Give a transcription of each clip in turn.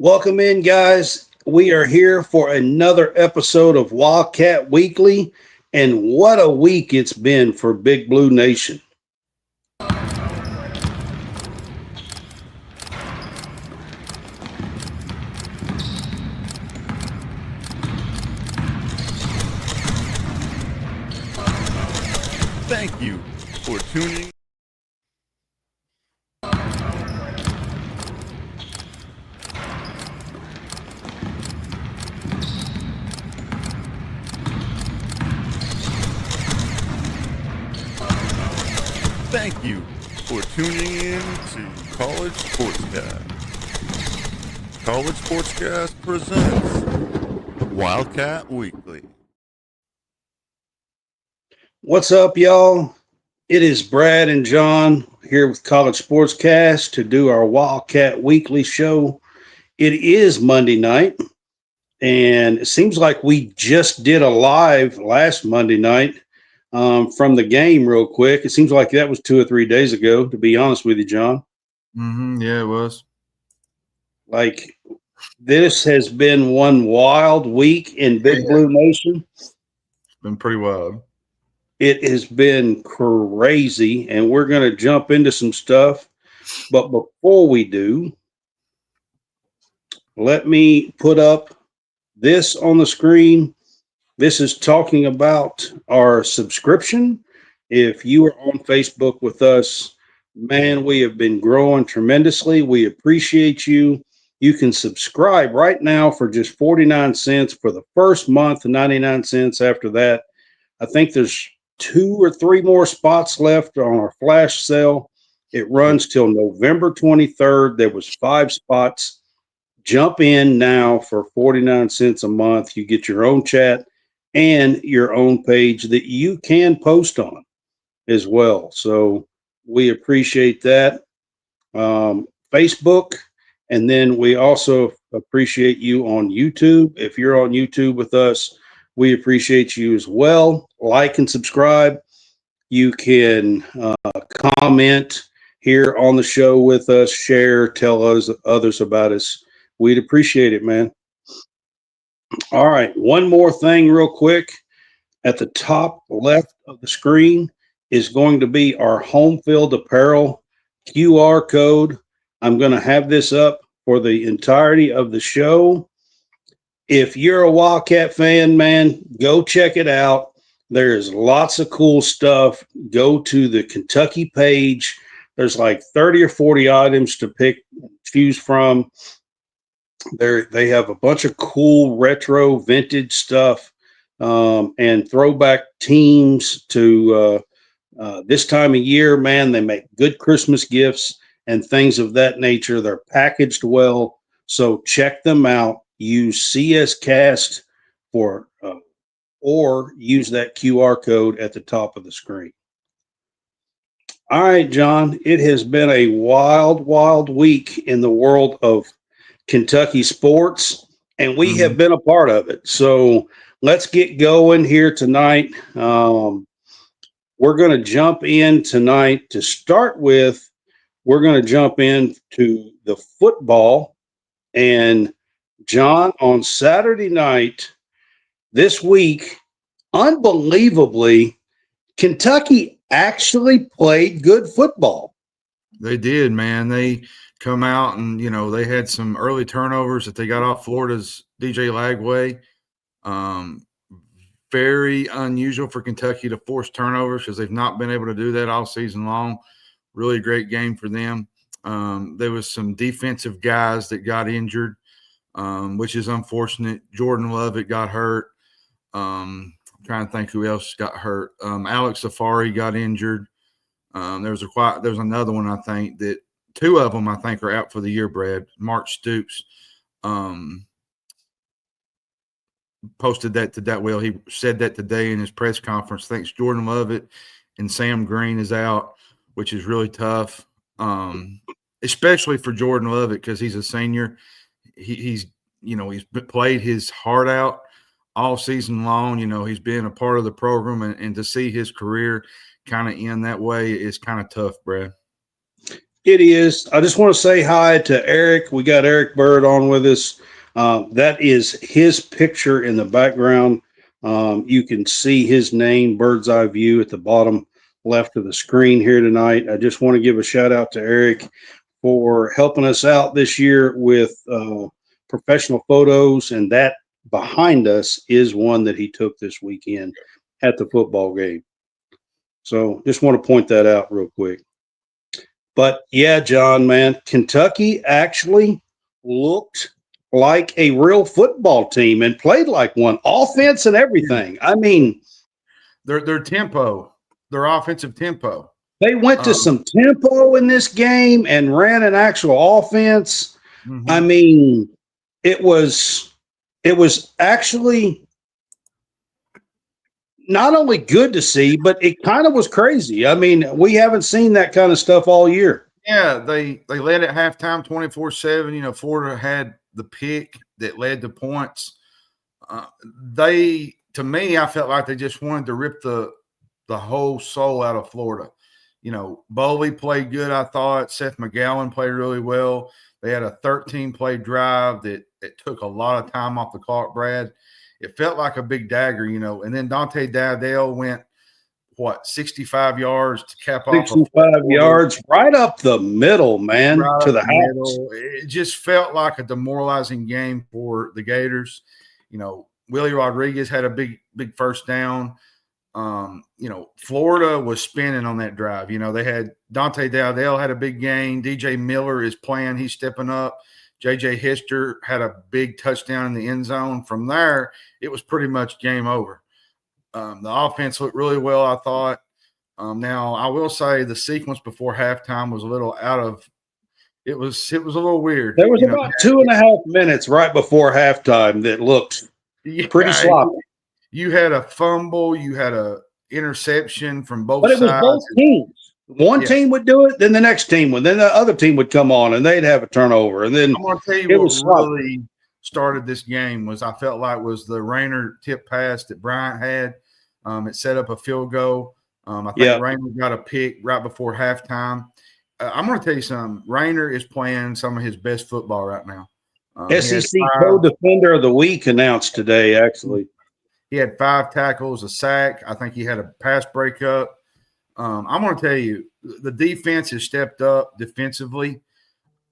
Welcome in, guys. We are here for another episode of Wildcat Weekly, and what a week it's been for Big Blue Nation. Thank you for tuning. Thank you for tuning in to College SportsCast. College SportsCast presents Wildcat Weekly. What's up, y'all? It is Brad and John here with College Sportscast to do our Wildcat Weekly show. It is Monday night, and it seems like we just did a live last Monday night from the game real quick. It seems like that was 2 or 3 days ago, to be honest with you, John. Yeah, it was. Like, this has been one wild week in Big Blue Nation. It's been pretty wild. It has been crazy, and we're going to jump into some stuff. But before we do, let me put up this on the screen. This is talking about our subscription. If you are on Facebook with us, man, we have been growing tremendously. We appreciate you. You can subscribe right now for just 49 cents for the first month, 99 cents after that. I think there's 2 or 3 more spots left on our flash sale. It runs till November 23rd. There was 5 spots. Jump in now for 49 cents a month. You get your own chat and your own page that you can post on as well. So we appreciate that. Facebook, and then we also appreciate you on YouTube. If you're on YouTube with us, we appreciate you as well. Like and subscribe. You can comment here on the show with us, share, tell others about us. We'd appreciate it, man. All right, one more thing real quick. At the top left of the screen is going to be our home field apparel QR code. I'm going to have this up for the entirety of the show. If you're a Wildcat fan, man, go check it out. There's lots of cool stuff. Go to the Kentucky page. There's like 30 or 40 items to choose from. They have a bunch of cool retro vintage stuff and throwback teams to this time of year. Man, they make good Christmas gifts and things of that nature. They're packaged well, so check them out. Use SportsCast or use that QR code at the top of the screen. All right, John, it has been a wild, wild week in the world of Kentucky sports, and we have been a part of it. So let's get going here tonight. We're going to jump in tonight to start with. We're going to jump into the football. And John, on Saturday night this week, unbelievably, Kentucky actually played good football. They did, man. They come out and, they had some early turnovers that they got off Florida's DJ Lagway. Very unusual for Kentucky to force turnovers because they've not been able to do that all season long. Really great game for them. There was some defensive guys that got injured, which is unfortunate. Jordan Lovett got hurt. I'm trying to think who else got hurt. Alex Safari got injured. There's another one, I think, that 2 of them I think are out for the year, Brad. Mark Stoops posted that today. Well, he said that today in his press conference. Thanks, Jordan Lovett and Sam Green is out, which is really tough, especially for Jordan Lovett because he's a senior. He's played his heart out all season long. He's been a part of the program, and to see his career kind of end that way is kind of tough, Brad. It is. I just want to say hi to Eric. We got Eric Bird on with us. That is his picture in the background. You can see his name, bird's eye view, at the bottom left of the screen here tonight. I just want to give a shout out to Eric for helping us out this year with professional photos. And that behind us is one that he took this weekend at the football game. So just want to point that out real quick. But yeah, John, man, Kentucky actually looked like a real football team and played like one, offense and everything. I mean, Their tempo, their offensive tempo. they went to some tempo in this game and ran an actual offense. Mm-hmm. I mean, it was actually not only good to see, but it kind of was crazy. I mean, we haven't seen that kind of stuff all year. Yeah, they led at halftime 24-7. You know, Florida had the pick that led to points. To me, I felt like they just wanted to rip the whole soul out of Florida. You know, Bowley played good, I thought. Seth McGowan played really well. They had a 13-play drive that took a lot of time off the clock, Brad. It felt like a big dagger, you know. And then Dante Dowdell went, 65 yards to cap off. 65 yards right up the middle, man, right to the middle. house. It just felt like a demoralizing game for the Gators. You know, Willie Rodriguez had a big first down. You know, Florida was spinning on that drive. You know, they had Dante Dowdell had a big gain. DJ Miller is playing. He's stepping up. JJ Hister had a big touchdown in the end zone. From there, it was pretty much game over. The offense looked really well, I thought. Now, I will say the sequence before halftime was a little out of – it was a little weird. There was about 2.5 minutes right before halftime that looked pretty sloppy. You had a fumble. You had a interception from both sides. But it was both teams. One team would do it, then the next team would. Then the other team would come on, and they'd have a turnover. And then I'm going to tell you what really started this game was I felt like was the Rayner tip pass that Bryant had. It set up a field goal. I think Rayner got a pick right before halftime. I'm going to tell you something. Rayner is playing some of his best football right now. SEC Co-Defender of the Week announced today, actually. He had 5 tackles, a sack. I think he had a pass breakup. I'm going to tell you, the defense has stepped up defensively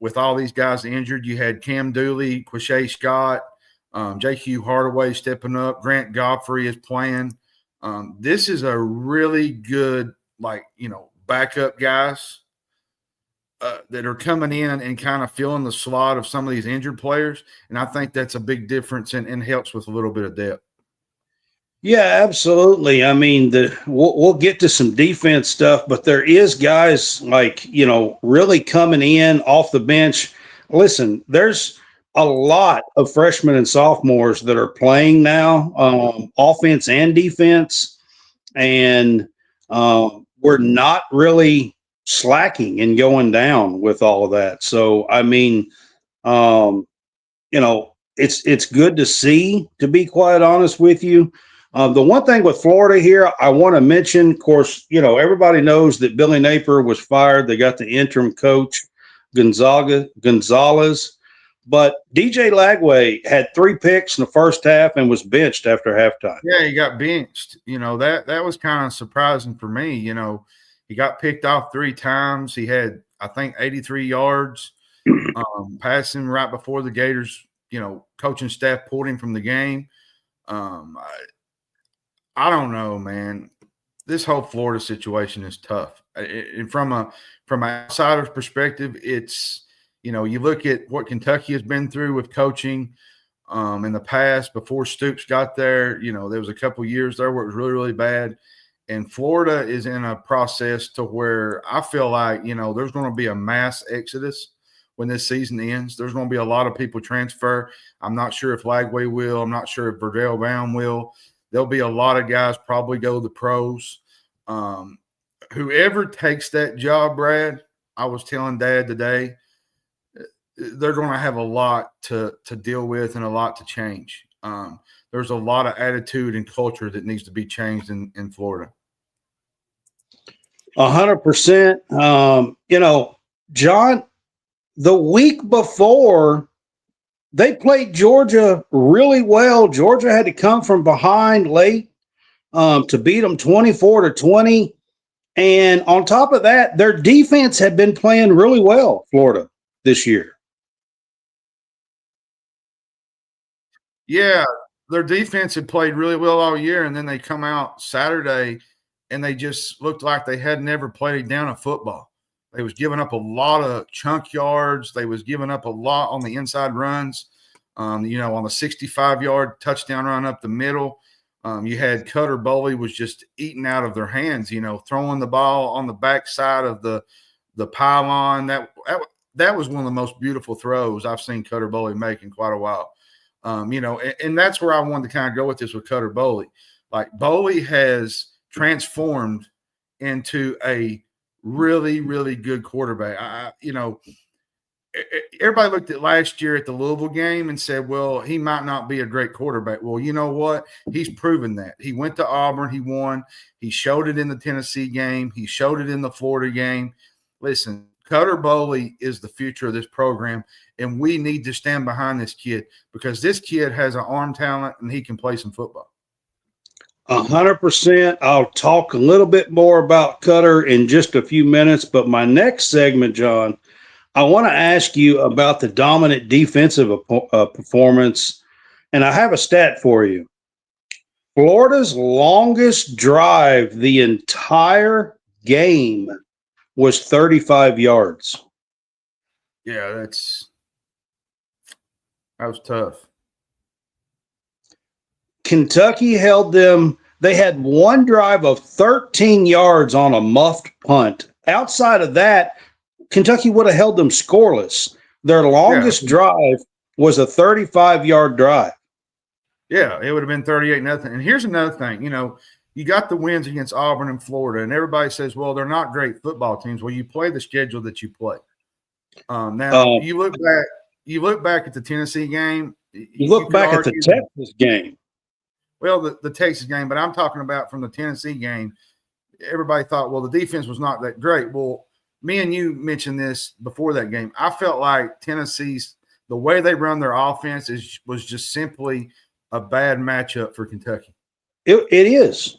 with all these guys injured. You had Cam Dooley, Quashay Scott, J.Q. Hardaway stepping up. Grant Godfrey is playing. This is a really good, backup guys that are coming in and kind of filling the slot of some of these injured players. And I think that's a big difference and helps with a little bit of depth. Yeah, absolutely. I mean, we'll get to some defense stuff, but there is guys really coming in off the bench. Listen, there's a lot of freshmen and sophomores that are playing now, offense and defense, and we're not really slacking and going down with all of that. So, I mean, it's good to see, to be quite honest with you. The one thing with Florida here, I want to mention, of course, everybody knows that Billy Napier was fired. They got the interim coach, Gonzalez, but DJ Lagway had 3 picks in the first half and was benched after halftime. Yeah, he got benched. That was kind of surprising for me. He got picked off 3 times. He had, I think, 83 yards passing right before the Gators, coaching staff pulled him from the game. I don't know, man. This whole Florida situation is tough. And from an outsider's perspective, it's, you look at what Kentucky has been through with coaching in the past before Stoops got there. There was a couple of years there where it was really, really bad. And Florida is in a process to where I feel like, there's going to be a mass exodus when this season ends. There's going to be a lot of people transfer. I'm not sure if Lagway will. I'm not sure if Verdell Baum will. There'll be a lot of guys probably go to the pros. Whoever takes that job, Brad, I was telling Dad today, they're going to have a lot to deal with and a lot to change. There's a lot of attitude and culture that needs to be changed in Florida. 100%. John, the week before, they played Georgia really well. Georgia had to come from behind late to beat them 24-20. And on top of that, their defense had been playing really well, Florida, this year. Yeah, their defense had played really well all year, and then they come out Saturday and they just looked like they had never played down a football. They was giving up a lot of chunk yards. They was giving up a lot on the inside runs. On the 65-yard touchdown run up the middle. You had Cutter Boley was just eating out of their hands, throwing the ball on the backside of the pylon. That was one of the most beautiful throws I've seen Cutter Boley make in quite a while. And that's where I wanted to kind of go with this with Cutter Boley. Like, Boley has transformed into a really, really good quarterback. Everybody looked at last year at the Louisville game and said, well, he might not be a great quarterback. Well, you know what? He's proven that. He went to Auburn. He won. He showed it in the Tennessee game. He showed it in the Florida game. Listen, Cutter Boley is the future of this program, and we need to stand behind this kid because this kid has an arm talent and he can play some football. 100%. I'll talk a little bit more about Cutter in just a few minutes, but my next segment, John, I want to ask you about the dominant defensive performance, and I have a stat for you. Florida's longest drive the entire game was 35 yards. Yeah, that was tough. Kentucky held them. They had one drive of 13 yards on a muffed punt. Outside of that, Kentucky would have held them scoreless. Their longest drive was a 35-yard drive. Yeah, it would have been 38-0. And here's another thing. You got the wins against Auburn and Florida, and everybody says, well, they're not great football teams. Well, you play the schedule that you play. Now, you look back at the Tennessee game. You look back at the Texas game. Well, the Texas game, but I'm talking about from the Tennessee game. Everybody thought, well, the defense was not that great. Well, me and you mentioned this before that game. I felt like Tennessee's – the way they run their offense was just simply a bad matchup for Kentucky. It is.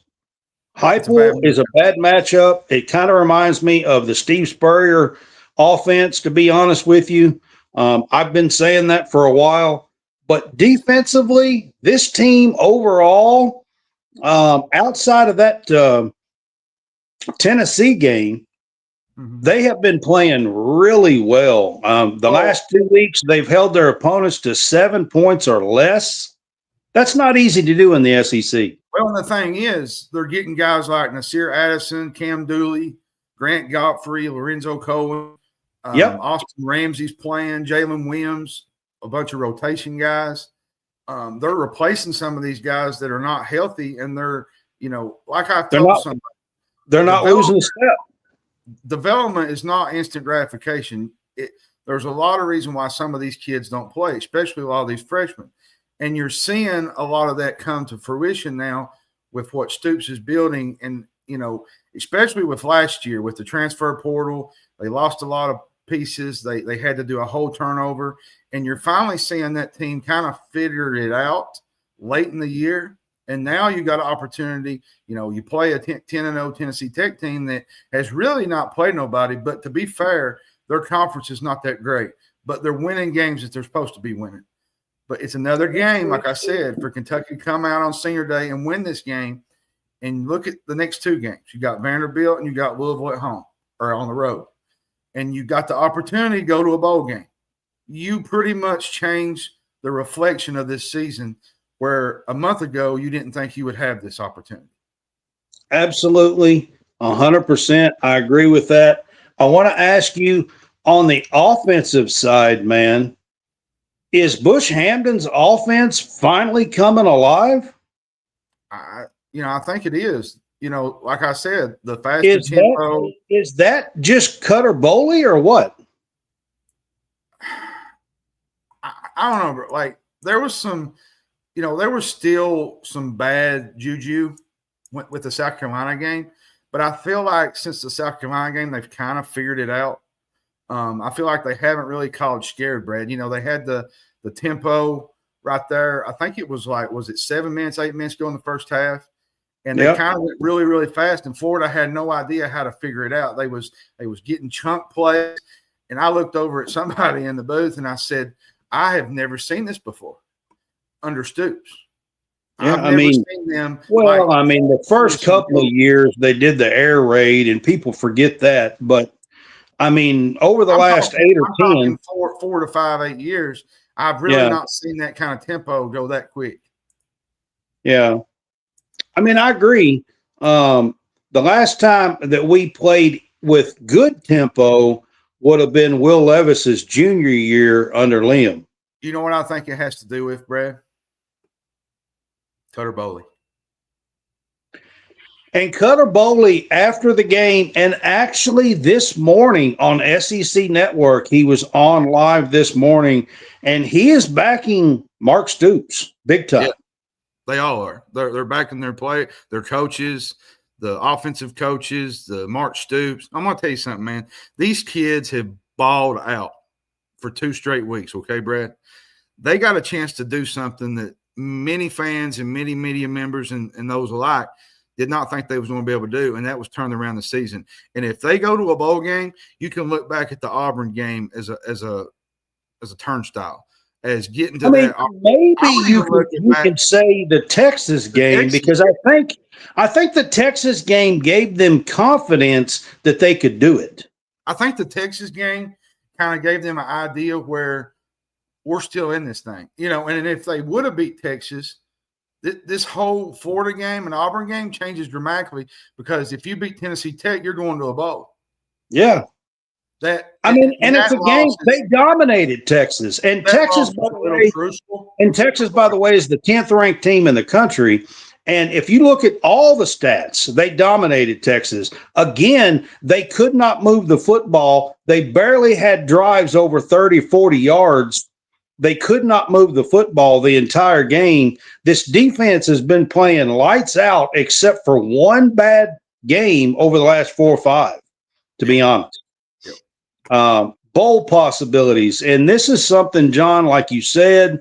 Heupel is a bad matchup. It kind of reminds me of the Steve Spurrier offense, to be honest with you. I've been saying that for a while. But defensively, this team overall, outside of that Tennessee game, they have been playing really well. The last 2 weeks, they've held their opponents to 7 points or less. That's not easy to do in the SEC. Well, and the thing is, they're getting guys like Nasir Addison, Cam Dooley, Grant Godfrey, Lorenzo Cohen, Austin Ramsey's playing, Jalen Williams, a bunch of rotation guys. They're replacing some of these guys that are not healthy, and they're, like I told somebody, they're not losing a step. Development is not instant gratification. There's a lot of reason why some of these kids don't play, especially a lot of these freshmen. And you're seeing a lot of that come to fruition now with what Stoops is building. And, especially with last year with the transfer portal, they lost a lot of pieces. They had to do a whole turnover. And you're finally seeing that team kind of figure it out late in the year. And now you got an opportunity. You play a 10-0 Tennessee Tech team that has really not played nobody. But to be fair, their conference is not that great. But they're winning games that they're supposed to be winning. But it's another game, like I said, for Kentucky to come out on senior day and win this game. And look at the next two games. You got Vanderbilt and you got Louisville at home or on the road. And you got the opportunity to go to a bowl game. You pretty much changed the reflection of this season where a month ago you didn't think you would have this opportunity. Absolutely, 100%. I agree with that. I want to ask you on the offensive side, man, is Bush Hamden's offense finally coming alive? I think it is. Like I said, the faster tempo. Is that just Cutter Boley or what? I don't know, bro. Like there was some, there was still some bad juju with the South Carolina game, but I feel like since the South Carolina game, they've kind of figured it out. I feel like they haven't really college scared, Brad. They had the tempo right there. I think it was was it 7 minutes, 8 minutes go in the first half? And they kind of went really, really fast. And Florida had no idea how to figure it out. They was getting chunk plays. And I looked over at somebody in the booth and I said, I have never seen this before under Stoops. Yeah, I've never seen them. Well, the first couple of years they did the air raid, and people forget that. But over the last 8 or 10, 4 to 5, 8 years, I've really not seen that kind of tempo go that quick. Yeah, I agree. The last time that we played with good tempo would have been Will Levis's junior year under Liam. You know what I think it has to do with, Brad? Cutter Bowley. And Cutter Bowley, after the game, and actually this morning on SEC Network, he was on live this morning, and he is backing Mark Stoops big time. Yeah, they all are. They're backing their play, their coaches, the offensive coaches, the Mark Stoops. I'm going to tell you something, man. These kids have balled out for 2 straight weeks, okay, Brad? They got a chance to do something that many fans and many media members and those alike did not think they was going to be able to do, and that was turn around the season. And if they go to a bowl game, you can look back at the Auburn game as a turnstile, as getting to that. Maybe you could say the Texas game, because I think the Texas game gave them confidence that they could do it. I think the Texas game kind of gave them an idea where we're still in this thing, and if they would have beat Texas, this whole Florida game and Auburn game changes dramatically, because if you beat Tennessee Tech, you're going to a bowl. Yeah. And it's a game they dominated Texas. And Texas, by the way, is the 10th ranked team in the country. And if you look at all the stats, they dominated Texas. Again, they could not move the football. They barely had drives over 30, 40 yards. They could not move the football the entire game. This defense has been playing lights out, except for one bad game over the last 4 or 5, to be honest. Bowl possibilities. And this is something, John, like you said,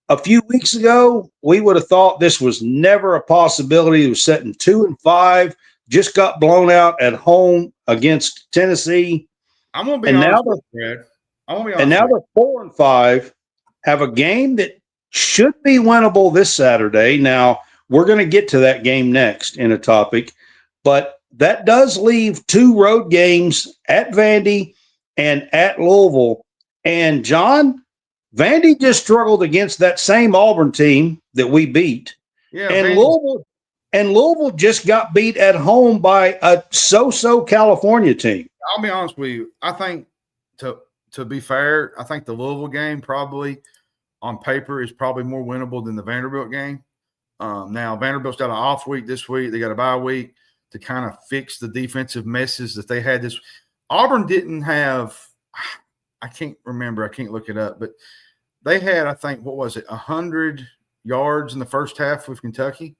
a few weeks ago, we would have thought this was never a possibility. It was setting 2-5, just got blown out at home against Tennessee. I'm going to be honest with you, Brad. And now they're 4-5. Have a game that should be winnable this Saturday. Now, we're going to get to that game next in a topic, but that does leave 2 road games at Vandy and at Louisville. And, John, Vandy just struggled against that same Auburn team that we beat. Yeah, and Louisville just got beat at home by a so-so California team. I'll be honest with you. I think to be fair, I think the Louisville game probably on paper is probably more winnable than the Vanderbilt game. Now, Vanderbilt's got an off week this week. They got a bye week to kind of fix the defensive messes that they had this. Auburn didn't have – I can't remember. I can't look it up. But they had, I think, 100 yards in the first half with Kentucky,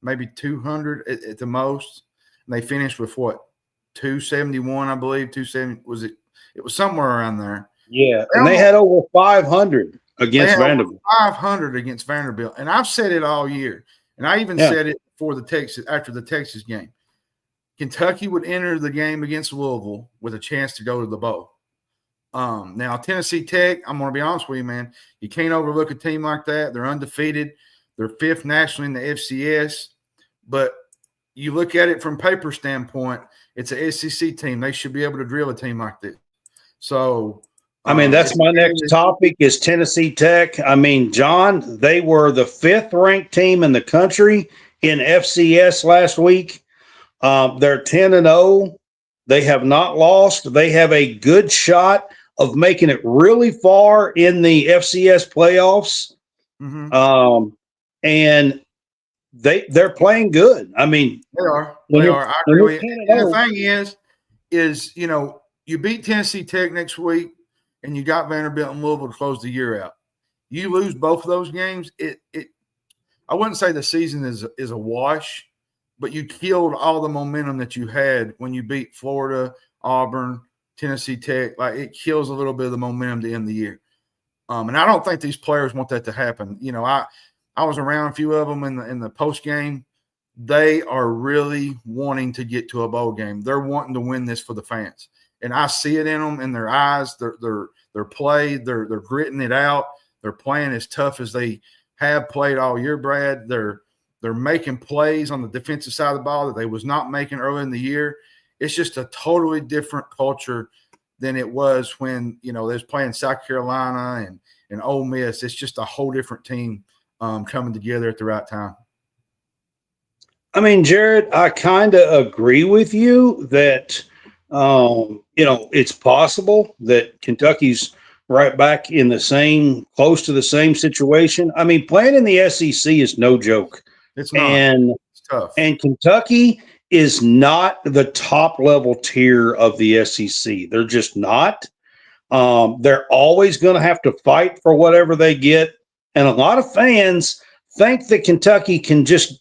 maybe 200 at the most. And they finished with 271, I believe. 270 was it? It was somewhere around there. Yeah, and they had over 500 against Vanderbilt. 500 against Vanderbilt, and I've said it all year, and I even said it after the Texas game. Kentucky would enter the game against Louisville with a chance to go to the bowl. Now Tennessee Tech, I'm going to be honest with you, man. You can't overlook a team like that. They're undefeated. They're 5th nationally in the FCS, but you look at it from paper standpoint, it's an SEC team. They should be able to drill a team like this. So, that's my next topic is Tennessee Tech. John, they were the 5th ranked team in the country in FCS last week. They're 10-0. They have not lost. They have a good shot of making it really far in the FCS playoffs. Mm-hmm. And they're playing good. They are. I agree with you. And the thing is, you beat Tennessee Tech next week, and you got Vanderbilt and Louisville to close the year out. You lose both of those games, I wouldn't say the season is a wash, but you killed all the momentum that you had when you beat Florida, Auburn, Tennessee Tech, like it kills a little bit of the momentum to end the year. And I don't think these players want that to happen. You know, I was around a few of them in the post game. They are really wanting to get to a bowl game. They're wanting to win this for the fans, and I see it in them, in their eyes. Their play. They're gritting it out. They're playing as tough as they have played all year, Brad. They're making plays on the defensive side of the ball that they was not making early in the year. It's just a totally different culture than it was when, you know, they was playing South Carolina and Ole Miss. It's just a whole different team coming together at the right time. I mean, Jared, I kind of agree with you that, you know, it's possible that Kentucky's right back in close to the same situation. I mean, playing in the SEC is no joke. It's not. And it's tough. And Kentucky is not the top level tier of the SEC. They're just not. They're always going to have to fight for whatever they get. And a lot of fans think that Kentucky can just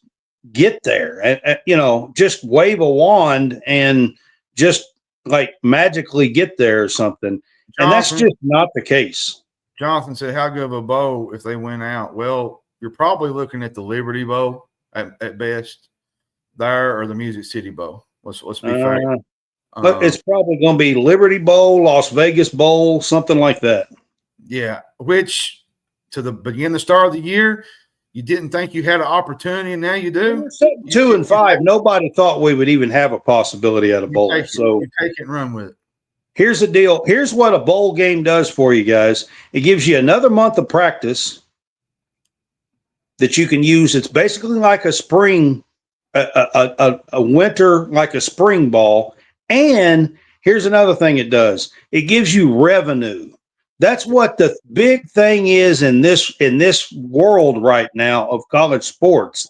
get there and, you know, just wave a wand and just like magically get there or something. And that's just not the case. Jonathan said, how good of a bowl if they win out? Well, you're probably looking at the Liberty Bowl at best there, or the Music City Bowl. Let's be fair. But it's probably going to be Liberty Bowl, Las Vegas Bowl, something like that. Yeah, which the start of the year, you didn't think you had an opportunity, and now you do. 2-5. Nobody thought we would even have a possibility at a bowl. So you take it and run with it. Here's the deal. Here's what a bowl game does for you guys. It gives you another month of practice that you can use. It's basically like a spring, a winter, like a spring ball. And here's another thing it does. It gives you revenue. That's what the big thing is in this world right now of college sports,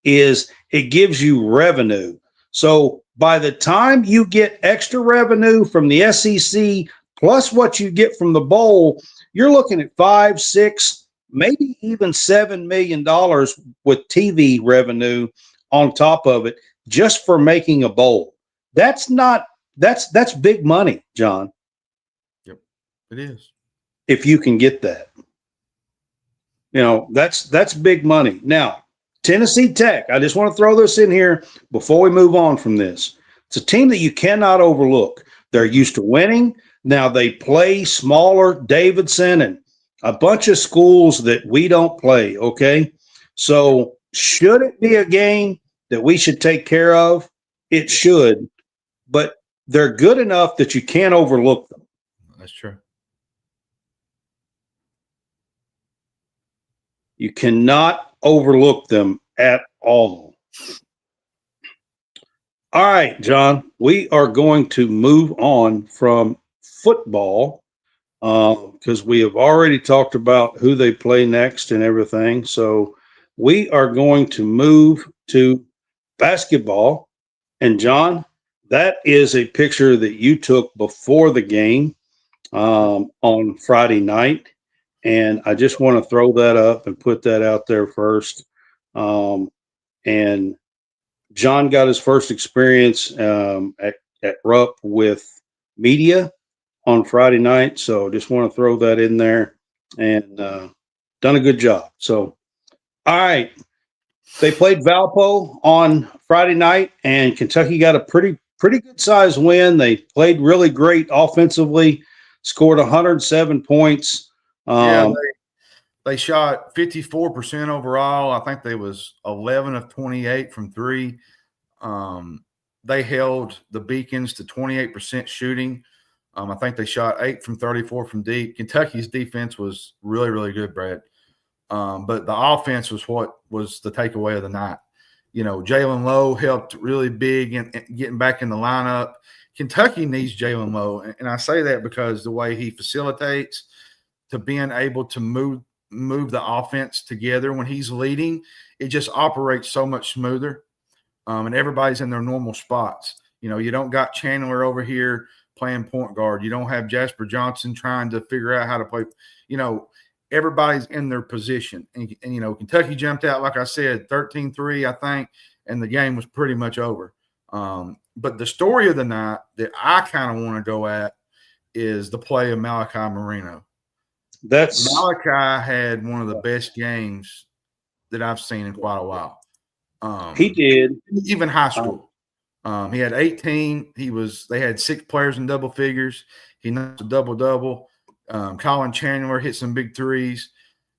is it gives you revenue. So by the time you get extra revenue from the SEC plus what you get from the bowl, you're looking at $5, $6, maybe even $7 million with TV revenue on top of it, just for making a bowl. That's big money, John. Yep, it is. If you can get that, you know, that's big money. Now, Tennessee Tech, I just want to throw this in here before we move on from this. It's a team that you cannot overlook. They're used to winning. Now they play smaller Davidson and a bunch of schools that we don't play, okay? So should it be a game that we should take care of? It should, but they're good enough that you can't overlook them. That's true. You cannot overlook them at all. All right, John, we are going to move on from football because we have already talked about who they play next and everything. So we are going to move to basketball. And John, that is a picture that you took before the game on Friday night. And I just want to throw that up and put that out there first. And John got his first experience at Rupp with media on Friday night. So just want to throw that in there, and done a good job. So, all right. They played Valpo on Friday night, and Kentucky got a pretty good size win. They played really great offensively, scored 107 points. They shot 54% overall. I think they was 11 of 28 from three. They held the Beacons to 28% shooting. I think they shot 8 from 34 from deep. Kentucky's defense was really, really good, Brad. But the offense was what was the takeaway of the night. You know, Jalen Lowe helped really big in getting back in the lineup. Kentucky needs Jalen Lowe, and I say that because the way he facilitates, to being able to move the offense together when he's leading, it just operates so much smoother. And everybody's in their normal spots. You know, you don't got Chandler over here playing point guard. You don't have Jasper Johnson trying to figure out how to play. You know, everybody's in their position. And you know, Kentucky jumped out, like I said, 13-3, I think, and the game was pretty much over. But the story of the night that I kind of want to go at is the play of Malachi Marino. That's Malachi had one of the best games that I've seen in quite a while. He did. Even high school. He had 18. They had 6 players in double figures. He knocked a double-double. Colin Chandler hit some big threes.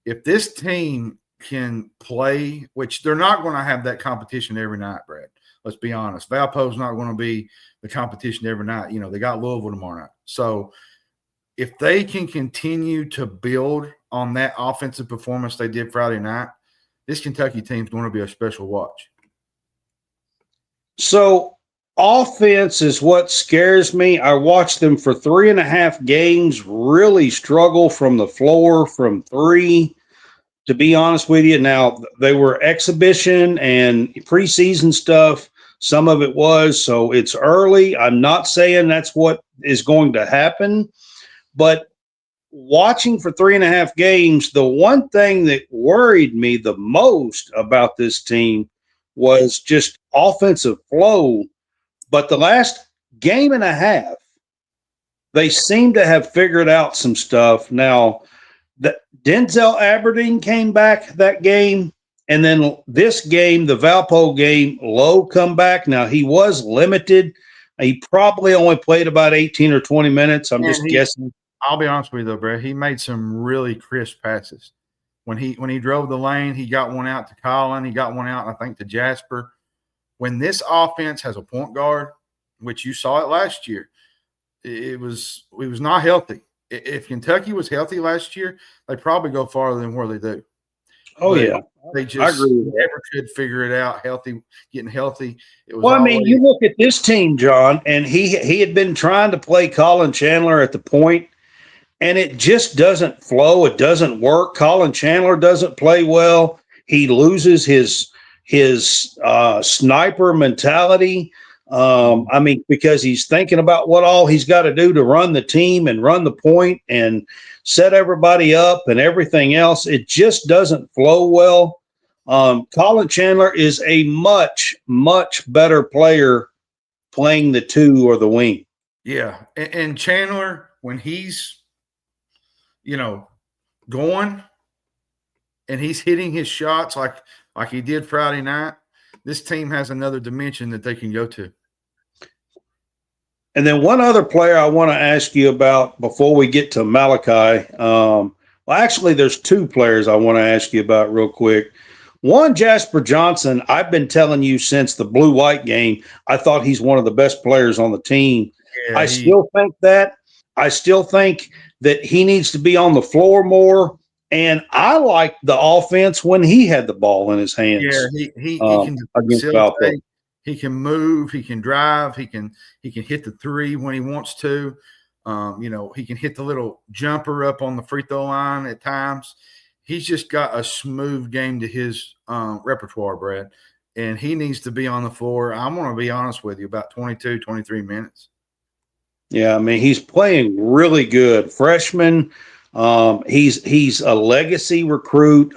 If this team can play, which they're not going to have that competition every night, Brad. Let's be honest. Valpo's not going to be the competition every night. You know, they got Louisville tomorrow night. So if they can continue to build on that offensive performance they did Friday night, this Kentucky team is going to be a special watch. So offense is what scares me. I watched them for 3.5 games really struggle from the floor from 3, to be honest with you. Now, they were exhibition and preseason stuff. Some of it was, so it's early. I'm not saying that's what is going to happen, but watching for 3.5 games, the one thing that worried me the most about this team was just offensive flow. But the last game and a half, they seem to have figured out some stuff. Now, Denzel Aberdeen came back that game, and then this game, the Valpo game, Lowe come back. Now, he was limited. He probably only played about 18 or 20 minutes. I'm just guessing. I'll be honest with you, though, Brad. He made some really crisp passes. When he drove the lane, he got one out to Colin. He got one out, I think, to Jasper. When this offense has a point guard, which you saw it last year, it was not healthy. If Kentucky was healthy last year, they'd probably go farther than where they do. Oh, but yeah. They just never could figure it out, getting healthy. It was you look at this team, John, and he had been trying to play Colin Chandler at the point, and it just doesn't flow. It doesn't work. Colin Chandler doesn't play well. He loses his sniper mentality. Because he's thinking about what all he's got to do to run the team and run the point and set everybody up and everything else. It just doesn't flow well. Colin Chandler is a much, much better player playing the 2 or the wing. Yeah. And Chandler, when he's, going and he's hitting his shots like he did Friday night, this team has another dimension that they can go to. And then one other player I want to ask you about before we get to Malachi. Actually, there's 2 players I want to ask you about real quick. One, Jasper Johnson, I've been telling you since the blue-white game, I thought he's one of the best players on the team. Yeah, I still think that. I still think that he needs to be on the floor more. And I liked the offense when he had the ball in his hands. Yeah, he can facilitate. He can move. He can drive. He can hit the 3 when he wants to. He can hit the little jumper up on the free throw line at times. He's just got a smooth game to his repertoire, Brad. And he needs to be on the floor. I'm going to be honest with you, about 22, 23 minutes. Yeah, he's playing really good. Freshman. He's a legacy recruit.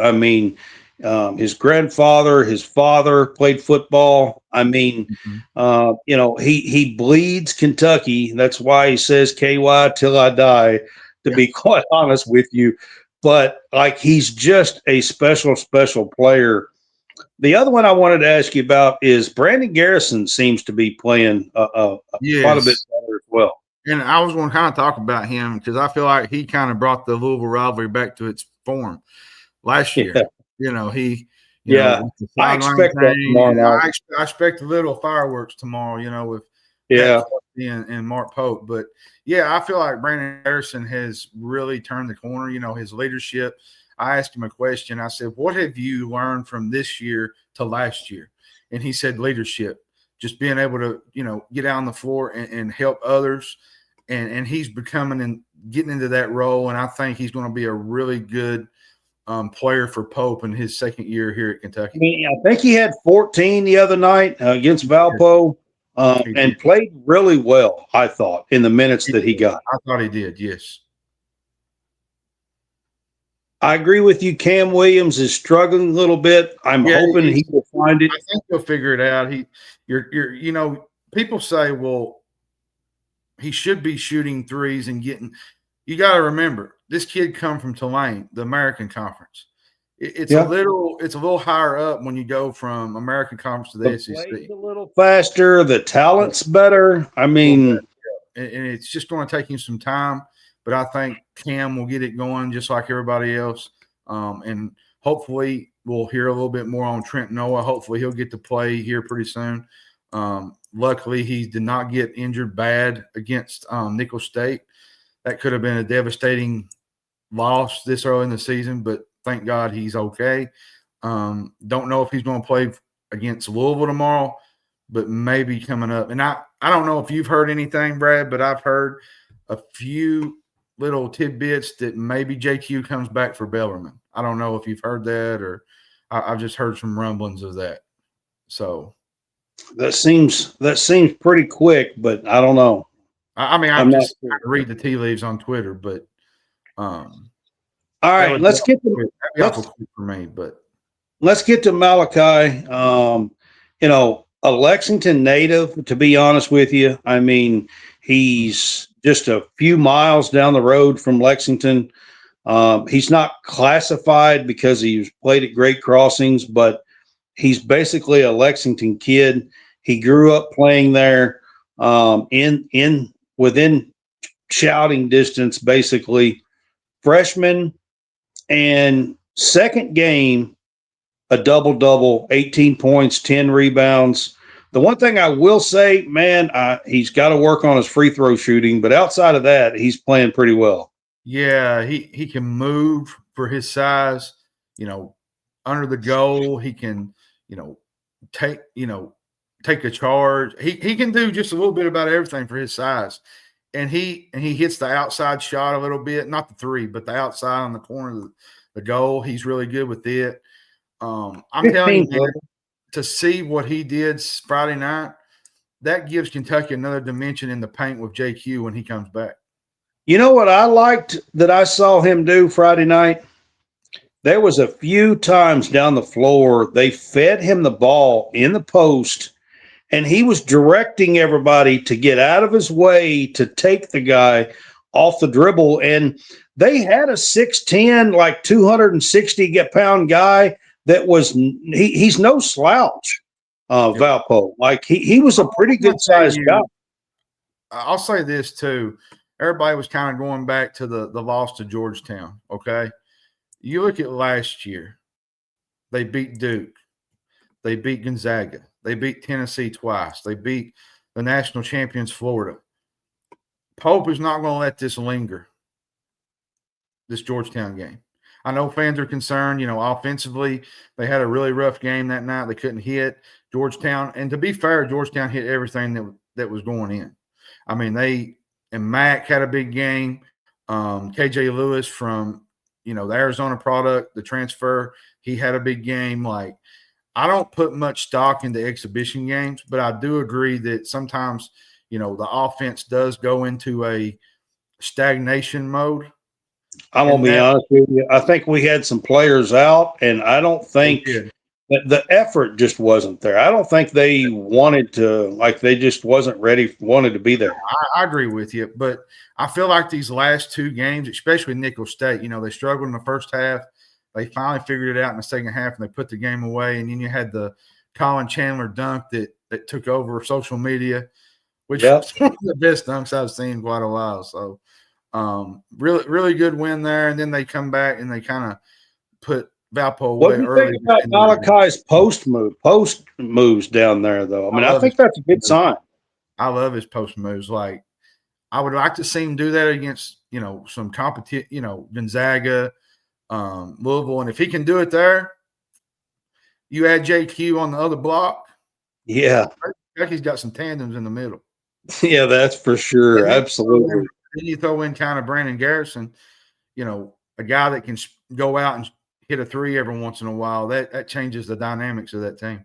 His grandfather, his father played football. He bleeds Kentucky. That's why he says KY till I die, to be quite honest with you. But he's just a special, special player. The other one I wanted to ask you about is Brandon Garrison seems to be playing quite a bit better as well. And I was going to kind of talk about him because I feel like he kind of brought the Louisville rivalry back to its form last year. I expect that tomorrow. I expect a little fireworks tomorrow, with and Mark Pope. But, I feel like Brandon Harrison has really turned the corner, his leadership. I asked him a question. I said, what have you learned from this year to last year? And he said leadership, just being able to, get out on the floor and help others. And he's becoming and getting into that role. And I think he's going to be a really good player for Pope in his second year here at Kentucky. I think he had 14 the other night against Valpo and played really well, I thought, in the minutes that he got. I thought he did, yes. I agree with you. Cam Williams is struggling a little bit. I'm hoping he will find it. I think he'll figure it out. People say, well, he should be shooting threes and getting. You got to remember, this kid come from Tulane, the American Conference. It's a little higher up when you go from American Conference to the SEC. Plays a little faster, the talent's better. I mean, and it's just going to take him some time, but I think Cam will get it going just like everybody else. And hopefully we'll hear a little bit more on Trent Noah. Hopefully he'll get to play here pretty soon. Luckily, he did not get injured bad against Nicholls State. That could have been a devastating loss this early in the season, but thank God he's okay. Don't know if he's going to play against Louisville tomorrow, but maybe coming up. And I don't know if you've heard anything, Brad, but I've heard a few little tidbits that maybe JQ comes back for Bellarmine. I don't know if you've heard that, or I've just heard some rumblings of that. So that seems pretty quick, but I don't know. I mean, I'm just trying to read the tea leaves on Twitter, but all right, let's get to for me, but let's get to Malachi. You know, a Lexington native, to be honest with you. I mean, he's just a few miles down the road from Lexington. He's not classified because he's played at Great Crossings, but he's basically a Lexington kid. He grew up playing there, within shouting distance, basically. Freshman and second game, a double-double, 18 points, 10 rebounds. The one thing I will say, man, he's got to work on his free throw shooting, but outside of that, he's playing pretty well. Yeah, he can move for his size, you know, under the goal. He can, you know, take a charge. He can do just a little bit about everything for his size. And he hits the outside shot a little bit, not the three, but the outside on the corner of the goal. He's really good with it. I'm telling you, man, to see what he did Friday night, that gives Kentucky another dimension in the paint with JQ when he comes back. You know what I liked that I saw him do Friday night? There was a few times down the floor they fed him the ball in the post, and he was directing everybody to get out of his way to take the guy off the dribble. And they had a 6'10", like 260-pound guy that was he's no slouch, Valpo. Like he was a pretty good-sized guy. I'll say this, too. Everybody was kind of going back to the loss to Georgetown, okay? You look at last year. They beat Duke. They beat Gonzaga. They beat Tennessee twice. They beat the national champions, Florida. Pope is not going to let this linger, this Georgetown game. I know fans are concerned, you know, offensively. They had a really rough game that night. They couldn't hit Georgetown. And to be fair, Georgetown hit everything that was going in. I mean, and Mac had a big game. KJ Lewis from, you know, the Arizona product, the transfer, he had a big game. Like, I don't put much stock into exhibition games, but I do agree that sometimes, you know, the offense does go into a stagnation mode. I'm going to be honest with you. I think we had some players out, and I don't think the effort just wasn't there. I don't think they wanted to, like they just wanted to be there. I agree with you, but I feel like these last two games, especially Nicholls State, you know, they struggled in the first half. They finally figured it out in the second half, and they put the game away. And then you had the Colin Chandler dunk that took over social media, which was one of the best dunks I've seen in quite a while. So, really, really good win there. And then they come back and they kind of put Valpo away early. What do you think about Malachi's post moves down there, though? I mean, I think that's a good sign. I love his post moves. Like, I would like to see him do that against, you know, some competition, you know, Gonzaga, Louisville. And if he can do it there, you add JQ on the other block. Yeah. He's got some tandems in the middle. Yeah, that's for sure. Absolutely. Then you throw in kind of Brandon Garrison, you know, a guy that can go out and hit a three every once in a while. That changes the dynamics of that team.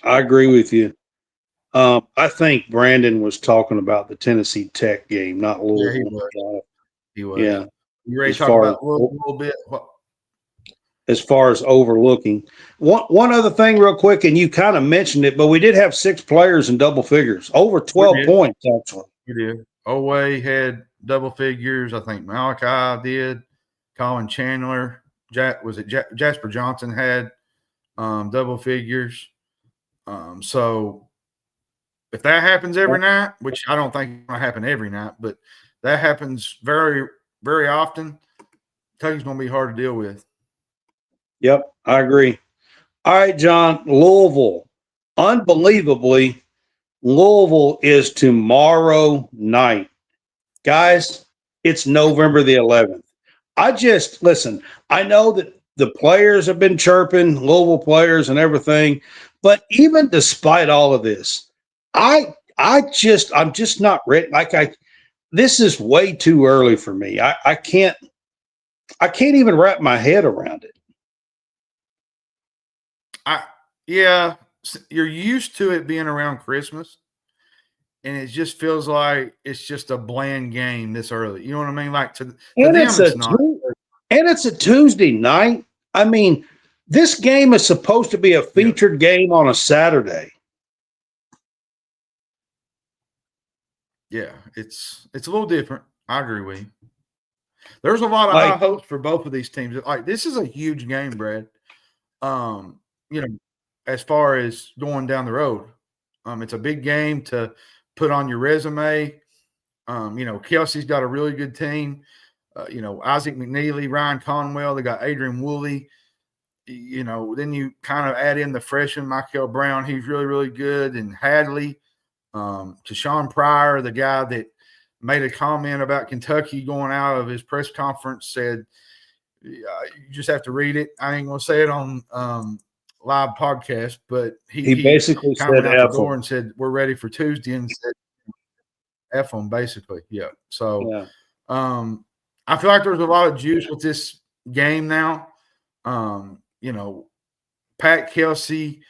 I agree with you. I think Brandon was talking about the Tennessee Tech game, not Louisville. Yeah, he was. Yeah. You ready to talk about a little bit? as far as overlooking. One other thing real quick, and you kind of mentioned it, but we did have 6 players in double figures, over 12 points, actually. We did. Oway had double figures. I think Malachi did. Colin Chandler. Jasper Johnson had double figures. So if that happens every night, which I don't think it's going to happen every night, but that happens very, very often, Kentucky's going to be hard to deal with. Yep, I agree. All right, John, Louisville. Unbelievably, Louisville is tomorrow night. Guys, it's November the 11th. Listen, I know that the players have been chirping, Louisville players and everything, but even despite all of this, I'm just not ready. This is way too early for me. I can't even wrap my head around it. Yeah, you're used to it being around Christmas, and it just feels like it's just a bland game this early. You know what I mean? Like to them, it's not. And it's a Tuesday night. I mean, this game is supposed to be a featured game on a Saturday. Yeah, it's a little different. I agree with you. There's a lot of high hopes for both of these teams. Like, this is a huge game, Brad. As far as going down the road, it's a big game to put on your resume. Kelsey's got a really good team. Isaac McNeely, Ryan Conwell, they got Adrian Woolley. Then you kind of add in the freshman Michael Brown. He's really, really good. And Hadley, to Sean Pryor, the guy that made a comment about Kentucky going out of his press conference, said, you just have to read it. I ain't going to say it on live podcast, but he basically said out the door and said, we're ready for Tuesday, and said F them, basically. Yeah. So I feel like there's a lot of juice with this game now. Pat Kelsey,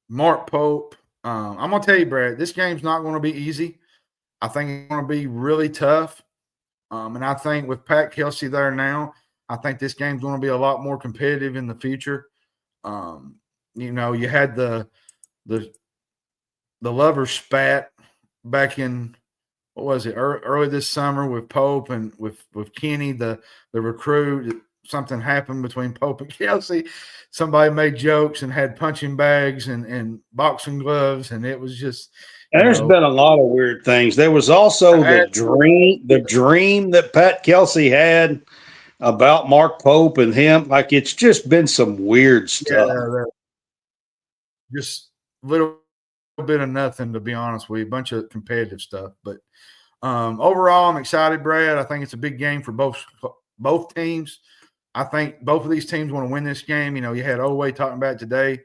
Mark Pope. I'm going to tell you, Brad, this game's not going to be easy. I think it's going to be really tough. And I think with Pat Kelsey there now, I think this game's going to be a lot more competitive in the future. You had the lovers spat back in, what was it, early this summer with Pope and with Kenny, the recruit. Something happened between Pope and Kelsey. Somebody made jokes and had punching bags and boxing gloves, and it was just. There's been a lot of weird things. There was also the dream that Pat Kelsey had about Mark Pope and him. Like, it's just been some weird stuff. Yeah, just a little bit of nothing, to be honest with you. A bunch of competitive stuff. But overall, I'm excited, Brad. I think it's a big game for both teams. I think both of these teams want to win this game. You had Oway talking about it today.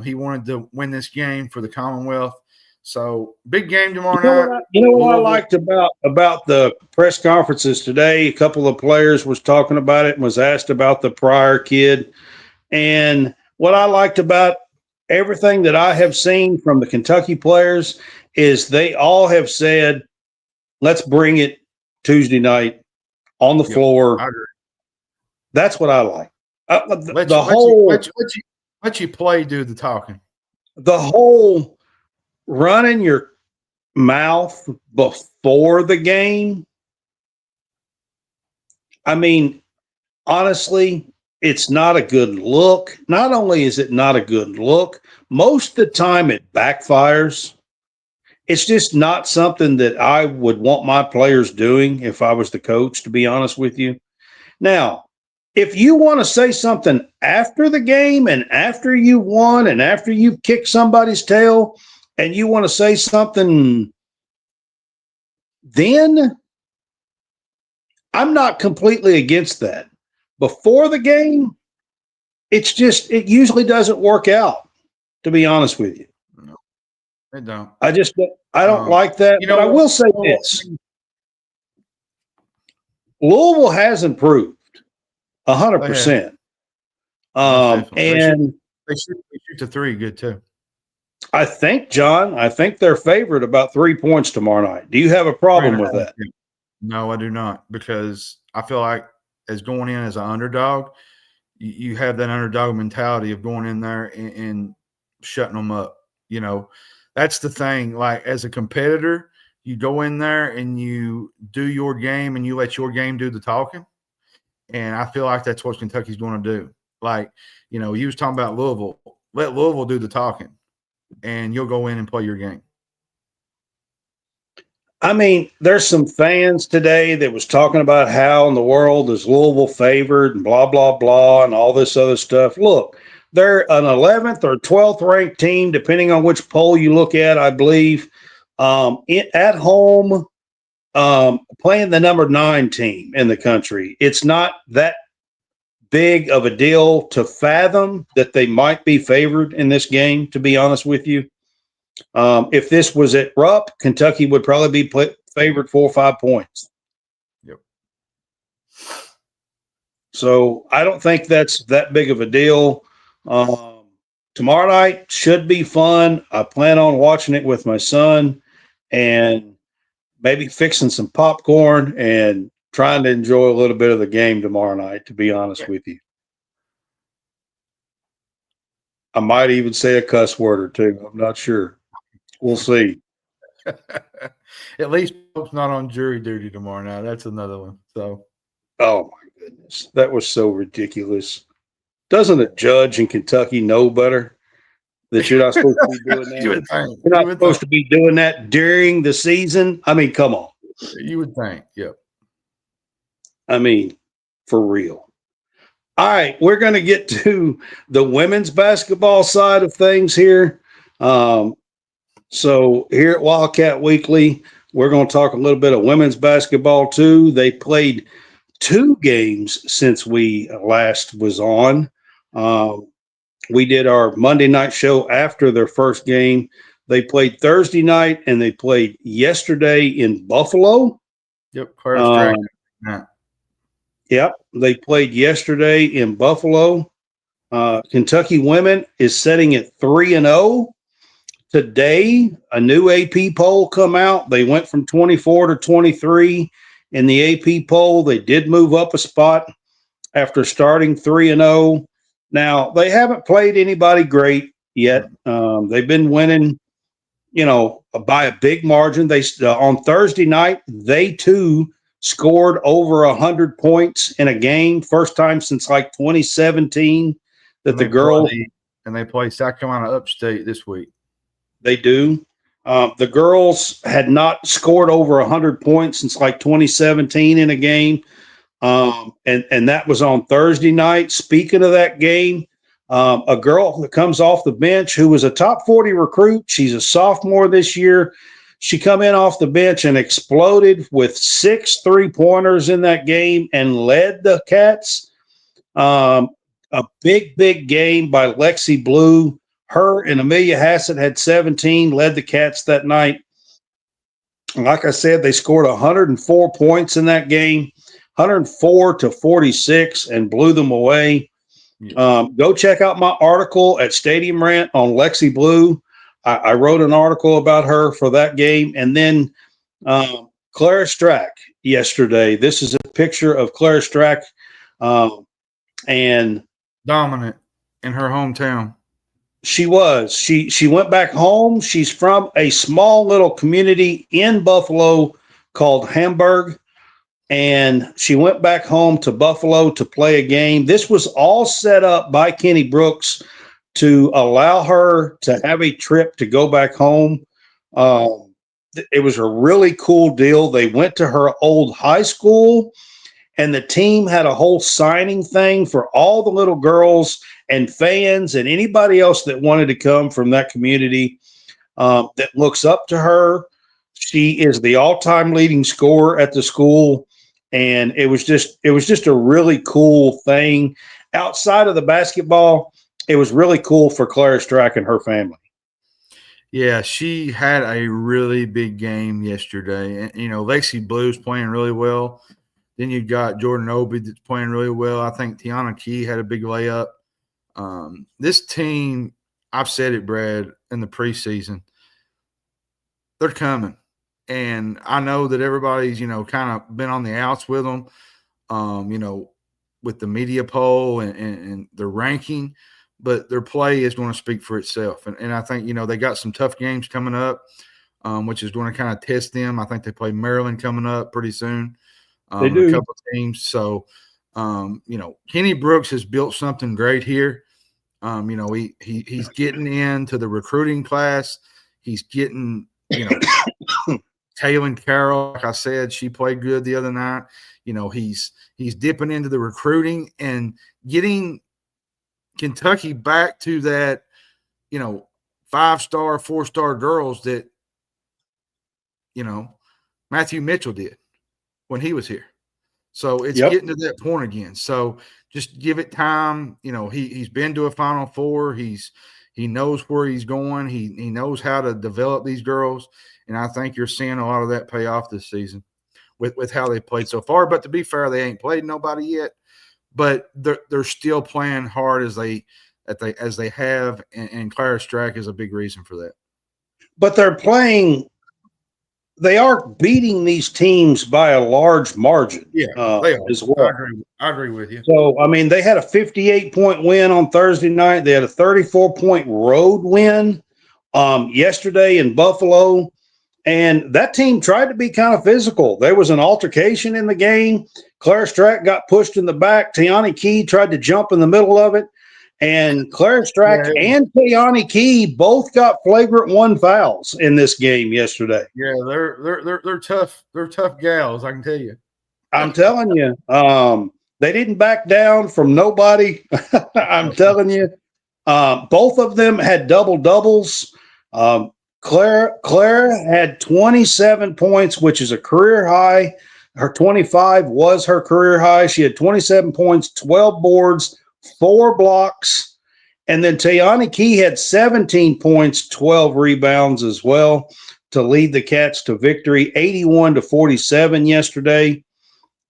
He wanted to win this game for the Commonwealth. So, big game tomorrow night. What I liked about the press conferences today, a couple of players was talking about it and was asked about the Pryor kid. And what I liked about everything that I have seen from the Kentucky players is they all have said, let's bring it Tuesday night on the floor. I agree. That's what I like. Let you play, do the talking. The whole running your mouth before the game. I mean, honestly, it's not a good look. Not only is it not a good look, most of the time it backfires. It's just not something that I would want my players doing if I was the coach, to be honest with you. Now, if you want to say something after the game and after you won and after you kicked somebody's tail and you want to say something, then I'm not completely against that. Before the game, it usually doesn't work out, to be honest with you. No, it don't. I don't like that. But I will say this. Louisville has improved 100%. And they shoot the three good too. I think, John, they're favored about 3 points tomorrow night. Do you have a problem with that? No, I do not, because I feel like as going in as an underdog, you have that underdog mentality of going in there and shutting them up. You know, that's the thing. Like, as a competitor, you go in there and you do your game and you let your game do the talking. And I feel like that's what Kentucky's going to do. Like, you know, you was talking about Louisville. Let Louisville do the talking, and you'll go in and play your game. I mean, there's some fans today that was talking about how in the world is Louisville favored and blah, blah, blah, and all this other stuff. Look, they're an 11th or 12th ranked team, depending on which poll you look at, I believe, at home, playing the number 9 team in the country. It's not that big of a deal to fathom that they might be favored in this game, to be honest with you. If this was at Rupp, Kentucky would probably be favored 4 or 5 points. Yep. So I don't think that's that big of a deal. Tomorrow night should be fun. I plan on watching it with my son and maybe fixing some popcorn and trying to enjoy a little bit of the game tomorrow night, to be honest with you. I might even say a cuss word or two. I'm not sure. We'll see. At least Pope's not on jury duty tomorrow night. That's another one. So, oh my goodness, that was so ridiculous. Doesn't a judge in Kentucky know better that you're not supposed to be doing that? You're not supposed to be doing that during the season. I mean, come on. You would think. Yep. I mean, for real. All right, we're going to get to the women's basketball side of things here. So here at Wildcat Weekly, we're going to talk a little bit of women's basketball too. They played 2 games since we last was on. We did our Monday night show after their first game. They played Thursday night and they played yesterday in Buffalo. Yep. Yep. They played yesterday in Buffalo. Kentucky women is setting at 3-0. Today, a new AP poll come out. They went from 24 to 23 in the AP poll. They did move up a spot after starting 3-0. Now, they haven't played anybody great yet. They've been winning, by a big margin. They on Thursday night, they too scored over 100 points in a game. First time since like 2017 that the girls. And they play South Carolina Upstate this week. They do. The girls had not scored over 100 points since like 2017 in a game. And that was on Thursday night. Speaking of that game, a girl that comes off the bench who was a top 40 recruit. She's a sophomore this year. She come in off the bench and exploded with 6 3-pointers in that game and led the Cats. A big game by Lexi Blue. Her and Amelia Hassett had 17, led the Cats that night. Like I said, they scored 104 points in that game, 104 to 46, and blew them away. Go check out my article at Stadium Rant on Lexi Blue. I wrote an article about her for that game. And then Clara Strack yesterday. This is a picture of Clara Strack and dominant in her hometown. She was. She went back home. She's from a small little community in Buffalo called Hamburg, and she went back home to Buffalo to play a game. This was all set up by Kenny Brooks to allow her to have a trip to go back home. It was a really cool deal. They went to her old high school, and the team had a whole signing thing for all the little girls and fans and anybody else that wanted to come from that community that looks up to her. She is the all-time leading scorer at the school, and it was just a really cool thing. Outside of the basketball, it was really cool for Clara Strack and her family. Yeah, she had a really big game yesterday. And, Lexi Blue's playing really well. Then you've got Jordan Obi that's playing really well. I think Tiana Key had a big layup. This team, I've said it, Brad, in the preseason, they're coming. And I know that everybody's, kind of been on the outs with them. with the media poll and their ranking, but their play is going to speak for itself. And I think, they got some tough games coming up, which is going to kind of test them. I think they play Maryland coming up pretty soon. They do. A couple of teams. So, Kenny Brooks has built something great here. He's getting into the recruiting class. He's getting, Kaylin Carroll, like I said, she played good the other night. He's dipping into the recruiting and getting Kentucky back to that, 5-star, 4-star girls that, Matthew Mitchell did when he was here. So it's getting to that point again. So just give it time. He's been to a Final Four. He knows where he's going. He knows how to develop these girls. And I think you're seeing a lot of that pay off this season with how they played so far. But to be fair, they ain't played nobody yet. But they're still playing hard as they have, and Clara Strack is a big reason for that. But they are beating these teams by a large margin. Yeah, they are. As well. I agree with you. So, they had a 58-point win on Thursday night. They had a 34-point road win yesterday in Buffalo. And that team tried to be kind of physical. There was an altercation in the game. Clara Strack got pushed in the back. Tiani Key tried to jump in the middle of it. And Clara Strack and Tiani Key both got flagrant 1 fouls in this game yesterday. Yeah, they're tough. They're tough gals, I can tell you. I'm telling you. They didn't back down from nobody. I'm telling you. Both of them had double-doubles. Clara had 27 points, which is a career high. Her 25 was her career high. She had 27 points, 12 boards, 4 blocks. And then Tiani Key had 17 points, 12 rebounds as well to lead the Cats to victory, 81-47 yesterday.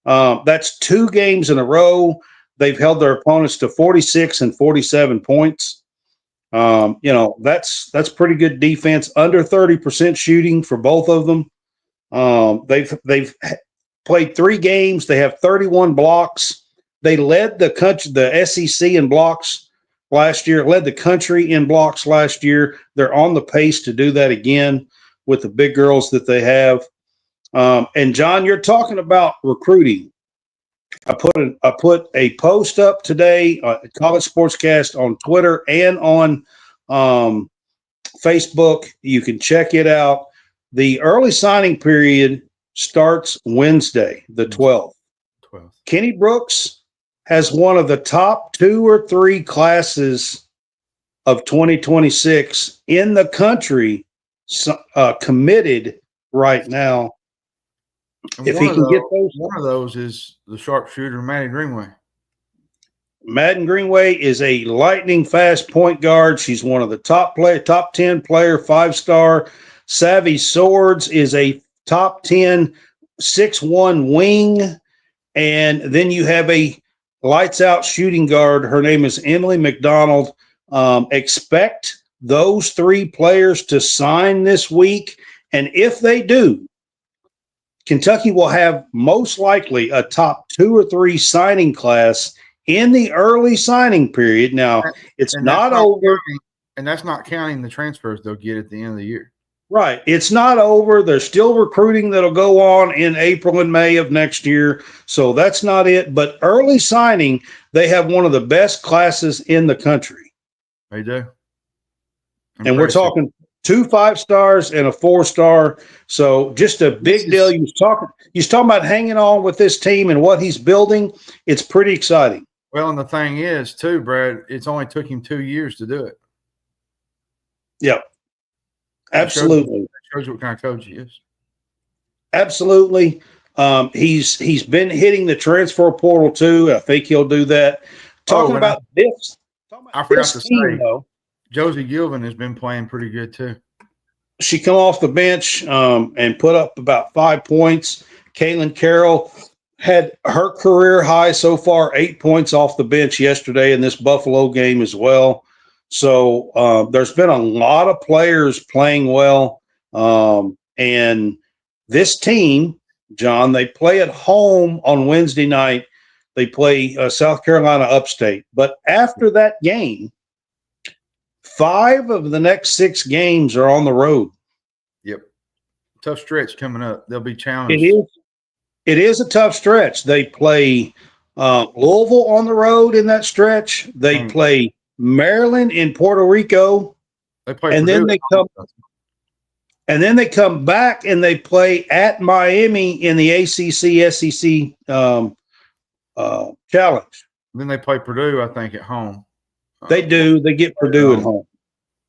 That's 2 games in a row. They've held their opponents to 46 and 47 points. That's pretty good defense. Under 30% shooting for both of them. They've played 3 games. They have 31 blocks. They led the SEC in blocks last year. Led the country in blocks last year. They're on the pace to do that again with the big girls that they have. And John, you're talking about recruiting. I put a post up today at College SportsCast on Twitter and on Facebook. You can check it out. The early signing period starts Wednesday, the 12th. Kenny Brooks has one of the top 2 or 3 classes of 2026 in the country committed right now. If he can get those, one of those is the sharpshooter, Maddie Greenway. Madden Greenway is a lightning fast point guard. She's one of the top 10 player, 5-star. Savvy Swords is a top 10 6'1" wing. And then you have a lights out shooting guard. Her name is Emily McDonald. Expect those 3 players to sign this week. And if they do, Kentucky will have most likely a top 2 or 3 signing class in the early signing period. Now, it's not over. And that's not counting the transfers they'll get at the end of the year. Right. It's not over. There's still recruiting that'll go on in April and May of next year. So that's not it. But early signing, they have one of the best classes in the country. They do. And we're talking 2 5-stars and a 4-star. So just a big deal. He's talking about hanging on with this team and what he's building. It's pretty exciting. Well, and the thing is, too, Brad, it's only took him 2 years to do it. Yep. Absolutely. That shows what kind of coach he is. Absolutely. He's been hitting the transfer portal too. I think he'll do that. Talking about this team, though, Josie Gilvin has been playing pretty good too. She come off the bench and put up about 5 points. Kaylin Carroll had her career high so far, 8 points off the bench yesterday in this Buffalo game as well. So there's been a lot of players playing well. And this team, John, they play at home on Wednesday night They play South Carolina upstate. But after that game, 5 of the next 6 games are on the road. Yep. Tough stretch coming up. They'll be It challenged. is. It is a tough stretch. They play Louisville on the road in that stretch. They play Maryland in Puerto Rico. They play and Purdue. then they come back and they play at Miami in the ACC SEC challenge. Then they play Purdue, I think, at home. They do. They get Purdue at home.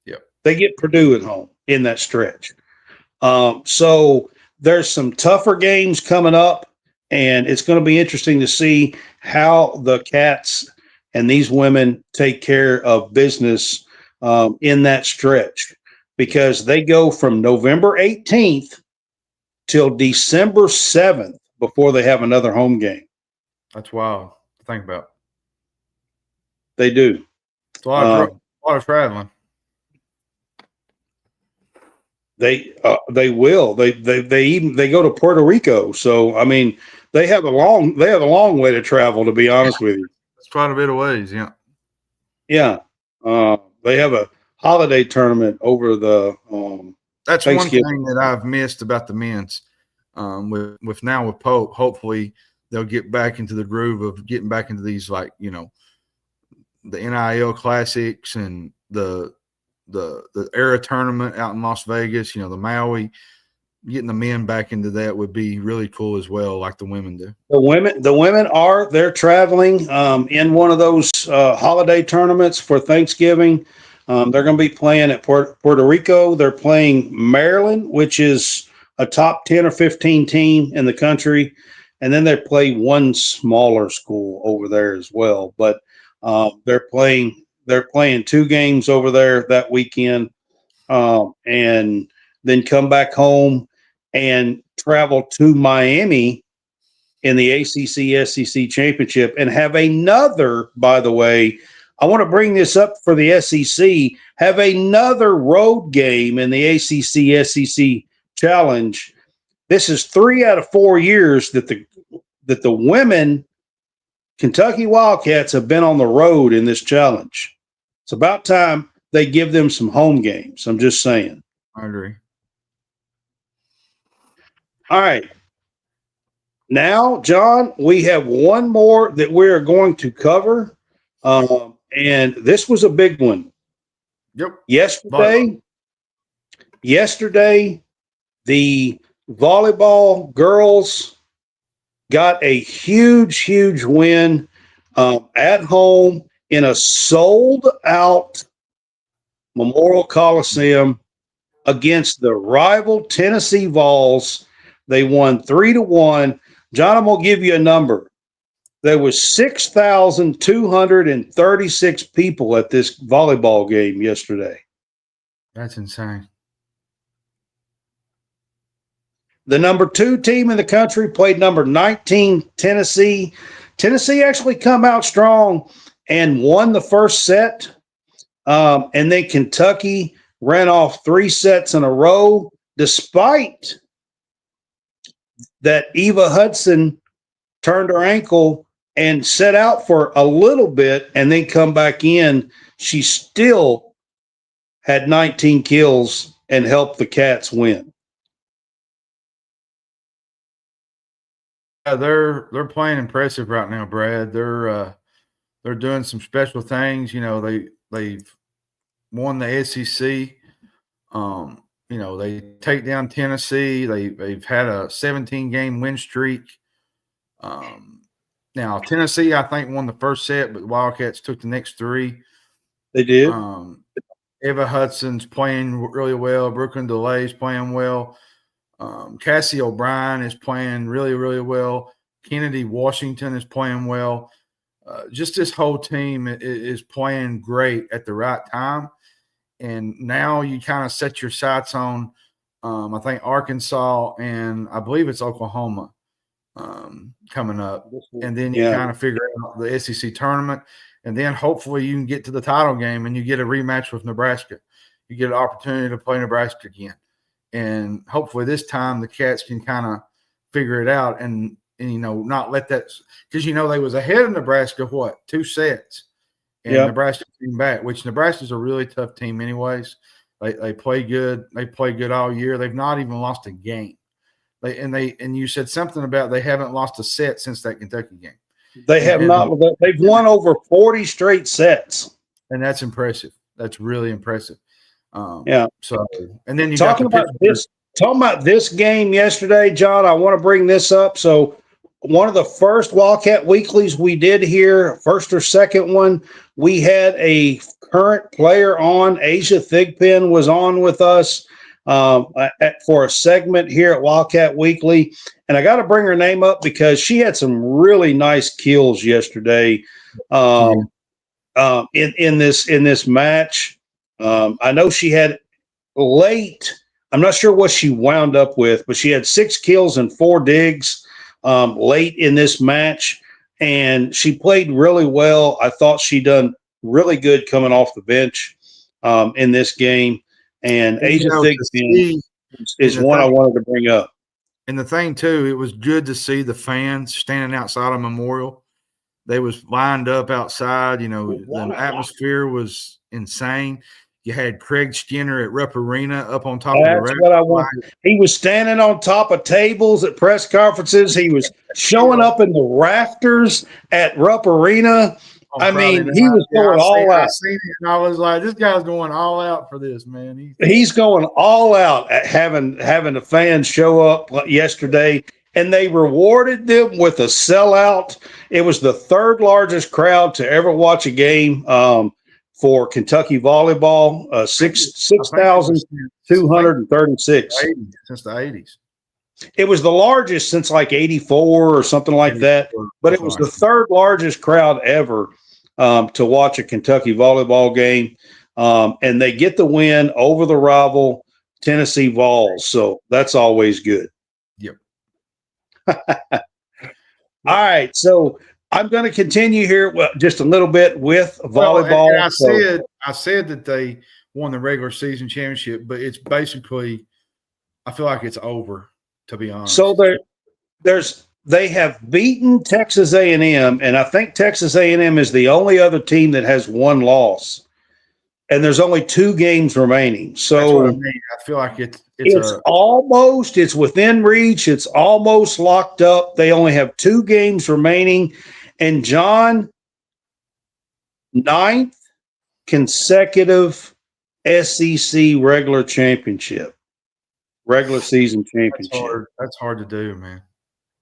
Yep. They get Purdue at home in that stretch. So there's some tougher games coming up, and it's going to be interesting to see how the Cats and these women take care of business in that stretch, because they go from November 18th till December 7th before they have another home game. That's wild to think about. They do. It's a lot of traveling. They will. They go to Puerto Rico. So I mean, they have a long way to travel, to be honest with you. It's quite a bit of ways, yeah. Yeah. They have a holiday tournament over the that's one thing that I've missed about the men's. With Pope, hopefully they'll get back into the groove of getting back into these, like, you know, the NIL classics and the era tournament out in Las Vegas, you know, the Maui. Getting the men back into that would be really cool as well, like the women do. The women they're traveling in one of those holiday tournaments for Thanksgiving. They're going to be playing at Puerto Rico. They're playing Maryland, which is a top 10 or 15 team in the country. And then they play one smaller school over there as well. But they're playing 2 games over there that weekend, and then come back home and travel to Miami in the ACC SEC championship and have another, by the way, I want to bring this up for the SEC, have another road game in the ACC SEC challenge. This is 3 out of 4 years that the women Kentucky Wildcats have been on the road in this challenge. It's about time they give them some home games. I'm just saying. I agree. All right. Now, John, we have one more that we are going to cover. And this was a big one. Yep. Yesterday, the volleyball girls got a huge win at home in a sold-out Memorial Coliseum against the rival Tennessee Vols. They won 3-1. John, I'm going to give you a number. There was 6,236 people at this volleyball game yesterday. That's insane. The number 2 team in the country played number 19, Tennessee. Tennessee actually come out strong and won the first set. And then Kentucky ran off 3 sets in a row, despite that Eva Hudson turned her ankle and set out for a little bit and then come back in. She still had 19 kills and helped the Cats win. Yeah, they're playing impressive right now, Brad. They're doing some special things. You know, they've won the SEC. You know, they take down Tennessee. They've had a 17-game win streak. Now Tennessee, I think, won the first set, but the Wildcats took the next 3. They did. Eva Hudson's playing really well. Brooklyn DeLay's playing well. Cassie O'Brien is playing really well. Kennedy Washington is playing well. Just this whole team is playing great at the right time. And now you kind of set your sights on, I think, Arkansas and I believe it's Oklahoma coming up. And then you kind of figure out the SEC tournament. And then hopefully you can get to the title game and you get a rematch with Nebraska. You get an opportunity to play Nebraska again. And hopefully this time the Cats can kind of figure it out and and not let that, because they was ahead of Nebraska 2 sets, and Nebraska came back, which Nebraska's a really tough team anyways. They play good. They play good all year. They've not even lost a game. And you said something about they haven't lost a set since that Kentucky game. They have not. They've won over 40 straight sets, and that's impressive. That's really impressive. So, and then talking about this game yesterday, John, I want to bring this up. So, one of the first Wildcat Weeklies we did here, first or second one, we had a current player on. Asia Thigpen was on with us for a segment here at Wildcat Weekly. And I got to bring her name up because she had some really nice kills yesterday in this match. I know she had late. I'm not sure what she wound up with, but she had 6 kills and 4 digs late in this match, and she played really well. I thought she done really good coming off the bench in this game. And Asia Thigpen is one I wanted to bring up. And the thing too, it was good to see the fans standing outside of Memorial. They was lined up outside. The atmosphere was insane. You had Craig Skinner at Rupp Arena up on top of the rack. That's what I wanted. He was standing on top of tables at press conferences. He was showing up in the rafters at Rupp Arena. I mean, he was going all out. I seen it, and I was like, this guy's going all out for this, man. He's going all out at having the fans show up yesterday, and they rewarded them with a sellout. It was the 3rd largest crowd to ever watch a game for Kentucky volleyball, 6,236. Since the 80s. It was the largest since like 84 or something like that, but it was the 3rd largest crowd ever to watch a Kentucky volleyball game. And they get the win over the rival Tennessee Vols. So that's always good. Yep. All right. So I'm going to continue here just a little bit with volleyball. I said that they won the regular season championship, but it's basically, I feel like it's over, to be honest. So they have beaten Texas A&M, and I think Texas A&M is the only other team that has 1 loss. And there's only 2 games remaining. So that's what I mean. I feel like it's within reach. It's almost locked up. They only have 2 games remaining. And John, 9th consecutive SEC regular season championship. That's hard to do, man.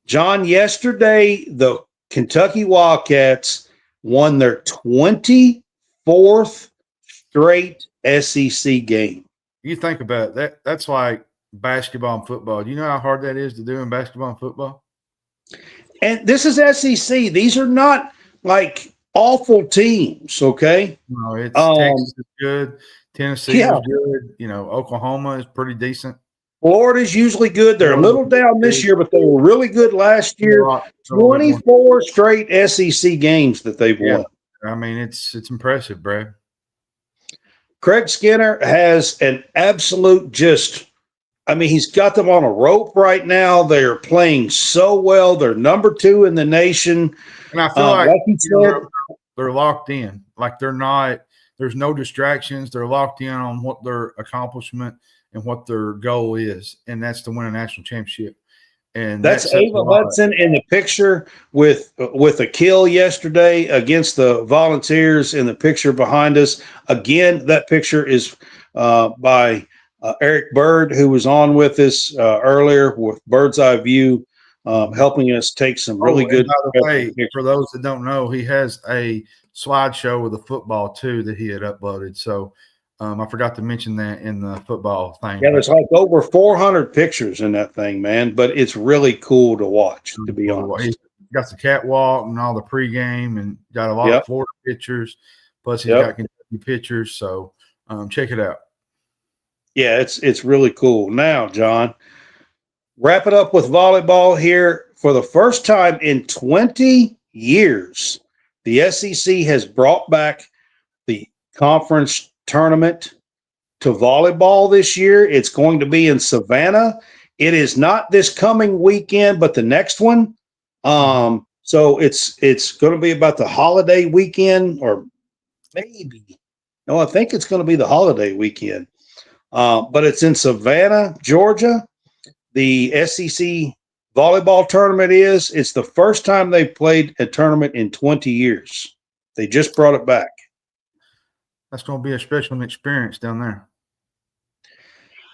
John, yesterday, the Kentucky Wildcats won their 24th straight SEC game. You think about it, that's like basketball and football. Do you know how hard that is to do in basketball and football? And this is SEC. These are not like awful teams, okay? No, it's Texas is good. Tennessee is good. Oklahoma is pretty decent. Florida's usually good. They're a little down this year, but they were really good last year. 24 straight SEC games that they've won. I mean, it's impressive, Brad. Craig Skinner has an absolute he's got them on a rope right now. They're playing so well. They're number 2 in the nation. And I feel like you said, they're locked in. Like there's no distractions. They're locked in on what their accomplishment and what their goal is, and that's to win a national championship. And that's Ava Hudson in the picture with a kill yesterday against the Volunteers in the picture behind us. Again, that picture is by Eric Bird, who was on with us earlier with Bird's Eye View, helping us take some really good. By the way, for those that don't know, he has a slideshow with the football too that he had uploaded. So I forgot to mention that in the football thing. Yeah, there's like over 400 pictures in that thing, man. But it's really cool to watch, to be honest. He's got the catwalk and all the pregame and got a lot of Florida pictures. Plus, he's got Kentucky pictures. So check it out. Yeah, it's really cool. Now, John, wrap it up with volleyball here. For the first time in 20 years, the SEC has brought back the conference tournament to volleyball this year. It's going to be in Savannah. It is not this coming weekend, but the next one. So it's going to be about the holiday weekend, or maybe no, I think it's going to be the holiday weekend. But it's in Savannah, Georgia. The SEC volleyball tournament is. It's the first time they've played a tournament in 20 years. They just brought it back. That's going to be a special experience down there.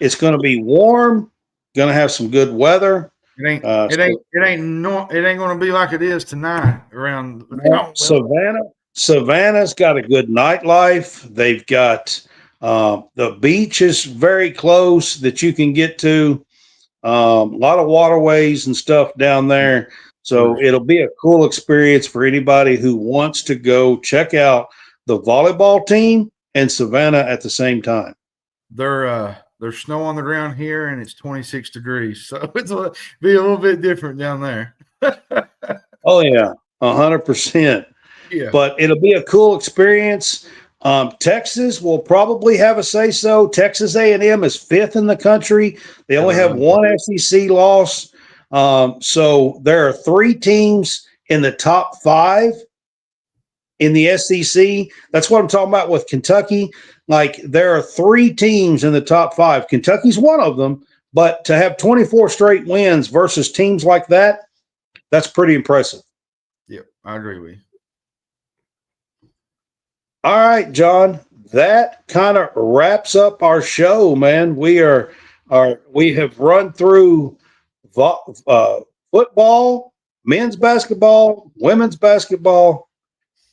It's going to be warm. Going to have some good weather. It ain't going to be like it is tonight around Savannah's got a good nightlife. They've got the beach is very close that you can get to. A lot of waterways and stuff down there. So it'll be a cool experience for anybody who wants to go check out the volleyball team and Savannah at the same time. There's snow on the ground here and it's 26 degrees. So it'll be a little bit different down there. Oh yeah, 100%. Yeah. But it'll be a cool experience. Texas will probably have a say-so. Texas A&M is 5th in the country. They only have one SEC loss. So there are 3 teams in the top 5 in the SEC. That's what I'm talking about with Kentucky. Like, there are 3 teams in the top 5. Kentucky's one of them, but to have 24 straight wins versus teams like that, that's pretty impressive. Yep, I agree with you. All right, John, that kind of wraps up our show, man. We have run through football, men's basketball, women's basketball,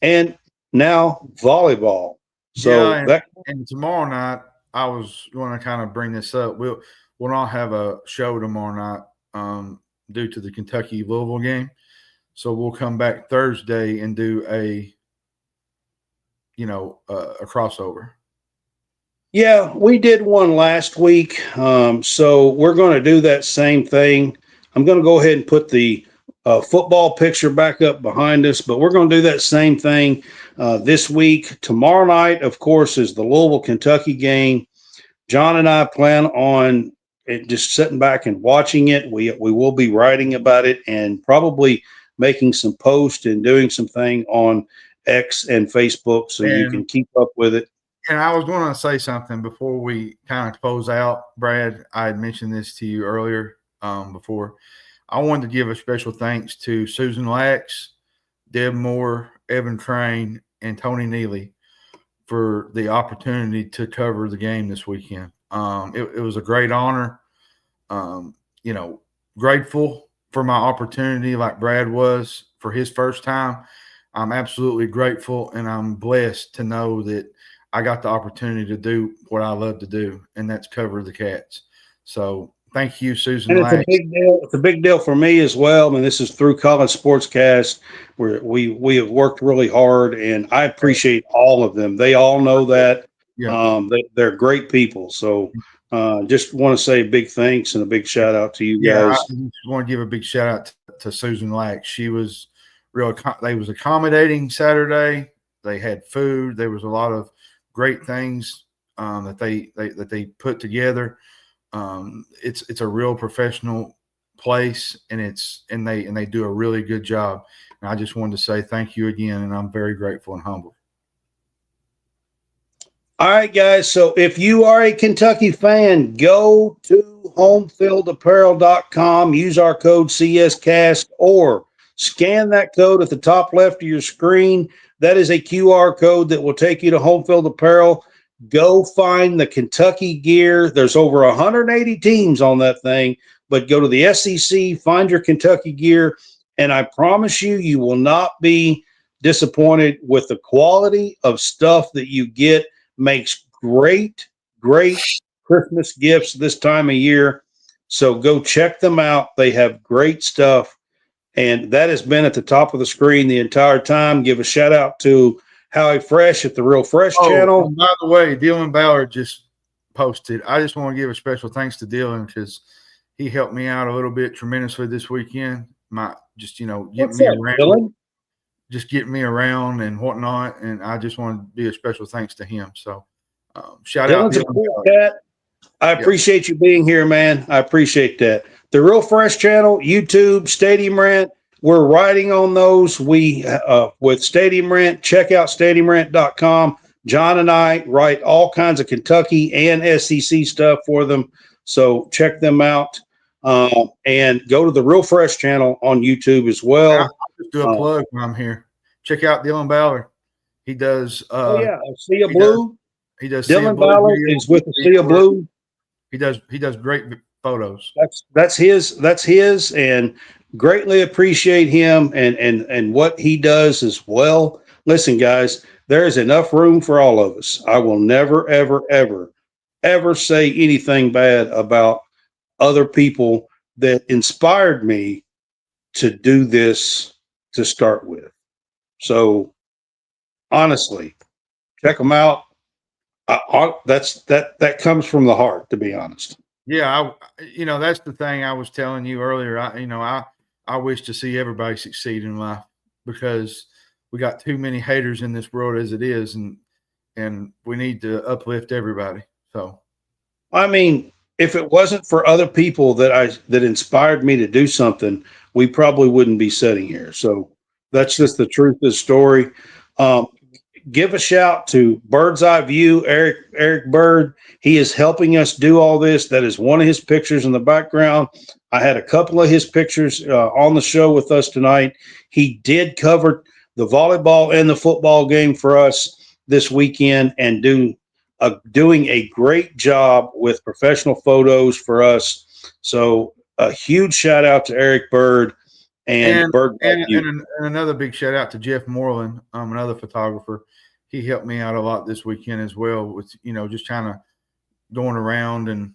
and now volleyball. So and tomorrow night, I was going to kind of bring this up. We'll not have a show tomorrow night due to the Kentucky Louisville game. So we'll come back Thursday and do a crossover. Yeah, we did one last week. So we're going to do that same thing. I'm going to go ahead and put the football picture back up behind us, but we're going to do that same thing this week. Tomorrow night, of course, is the Louisville, Kentucky game. John and I plan on just sitting back and watching it. We will be writing about it and probably making some posts and doing some thing on X and Facebook so you can keep up with it. And I was going to say something before we kind of close out, Brad. I had mentioned this to you earlier before. I wanted to give a special thanks to Susan Lax, Deb Moore, Evan Crane, and Tony Neely for the opportunity to cover the game this weekend. It was a great honor. Grateful for my opportunity like Brad was for his first time. I'm absolutely grateful, and I'm blessed to know that I got the opportunity to do what I love to do, and that's cover the Cats. So thank you, Susan. And it's a big deal. It's a big deal for me as well. I mean, this is through College SportsCast, where we have worked really hard, and I appreciate all of them. They all know that. Yeah. They're great people. So just want to say a big thanks and a big shout out to you guys. I just want to give a big shout out to Susan Lax. She was they was accommodating Saturday. They had food. There was a lot of great things that they put together. It's a real professional place, and they do a really good job. And I just wanted to say thank you again, and I'm very grateful and humbled. All right, guys. So if you are a Kentucky fan, go to homefieldapparel.com, use our code CSCast, or scan that code at the top left of your screen. That is a QR code that will take you to Homefield Apparel. Go find the Kentucky gear. There's over 180 teams on that thing, but go to the SEC, find your Kentucky gear, and I promise you, you will not be disappointed with the quality of stuff that you get. Makes great Christmas gifts this time of year. So go check them out. They have great stuff. And that has been at the top of the screen the entire time. Give a shout out to Howie Fresh at the Real Fresh channel. By the way, Dylan Ballard just posted. I just want to give a special thanks to Dylan because he helped me out a little bit tremendously this weekend. Getting me around and whatnot. And I just want to be a special thanks to him. So shout out. Dylan's a cool cat. I appreciate you being here, man. I appreciate that. The Real Fresh channel, YouTube, Stadium Rant. we're writing on those. We with Stadium Rent, check out stadiumrent.com. John and I write all kinds of Kentucky and SEC stuff for them. So check them out. And go to the Real Fresh channel on YouTube as well. I'll just do a plug when I'm here. Check out Dylan Ballard. He does. Sea of Blue. He does. Dylan Ballard is with the Sea of Blue. He does great photos. That's his, and greatly appreciate him and what he does as well. Listen, guys, there is enough room for all of us. I will never, ever, ever, ever say anything bad about other people that inspired me to do this to start with. So honestly, check them out. That comes from the heart, to be honest. Yeah, that's the thing I was telling you earlier. I wish to see everybody succeed in life, because we got too many haters in this world as it is, and we need to uplift everybody. So, I mean, if it wasn't for other people that inspired me to do something, we probably wouldn't be sitting here. So that's just the truth of the story. Give a shout to Bird's Eye View, Eric Bird. He is helping us do all this. That is one of his pictures in the background. I had a couple of his pictures on the show with us tonight. He did cover the volleyball and the football game for us this weekend, and doing a great job with professional photos for us. So a huge shout out to Eric Bird and Bird. And another big shout out to Jeff Moreland, another photographer. He helped me out a lot this weekend as well with, just kind of going around and,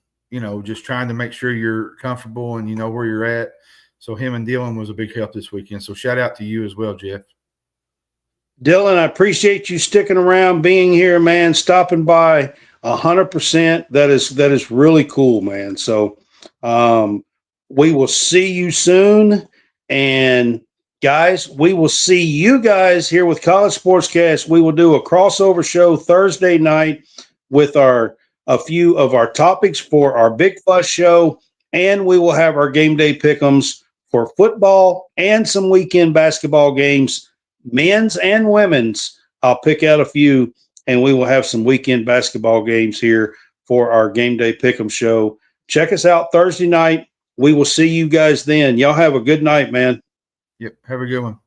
just trying to make sure you're comfortable and you know where you're at. So him and Dylan was a big help this weekend. So shout out to you as well, Jeff. Dylan, I appreciate you sticking around, being here, man, stopping by 100%. That is really cool, man. So we will see you soon. And guys, we will see you guys here with College SportsCast. We will do a crossover show Thursday night with a few of our topics for our Big Fuss show. And we will have our game day pick'ems for football and some weekend basketball games. Men's and women's, I'll pick out a few, and we will have some weekend basketball games here for our Game Day Pick'em show. Check us out Thursday night. We will see you guys then. Y'all have a good night, man. Yep. Have a good one.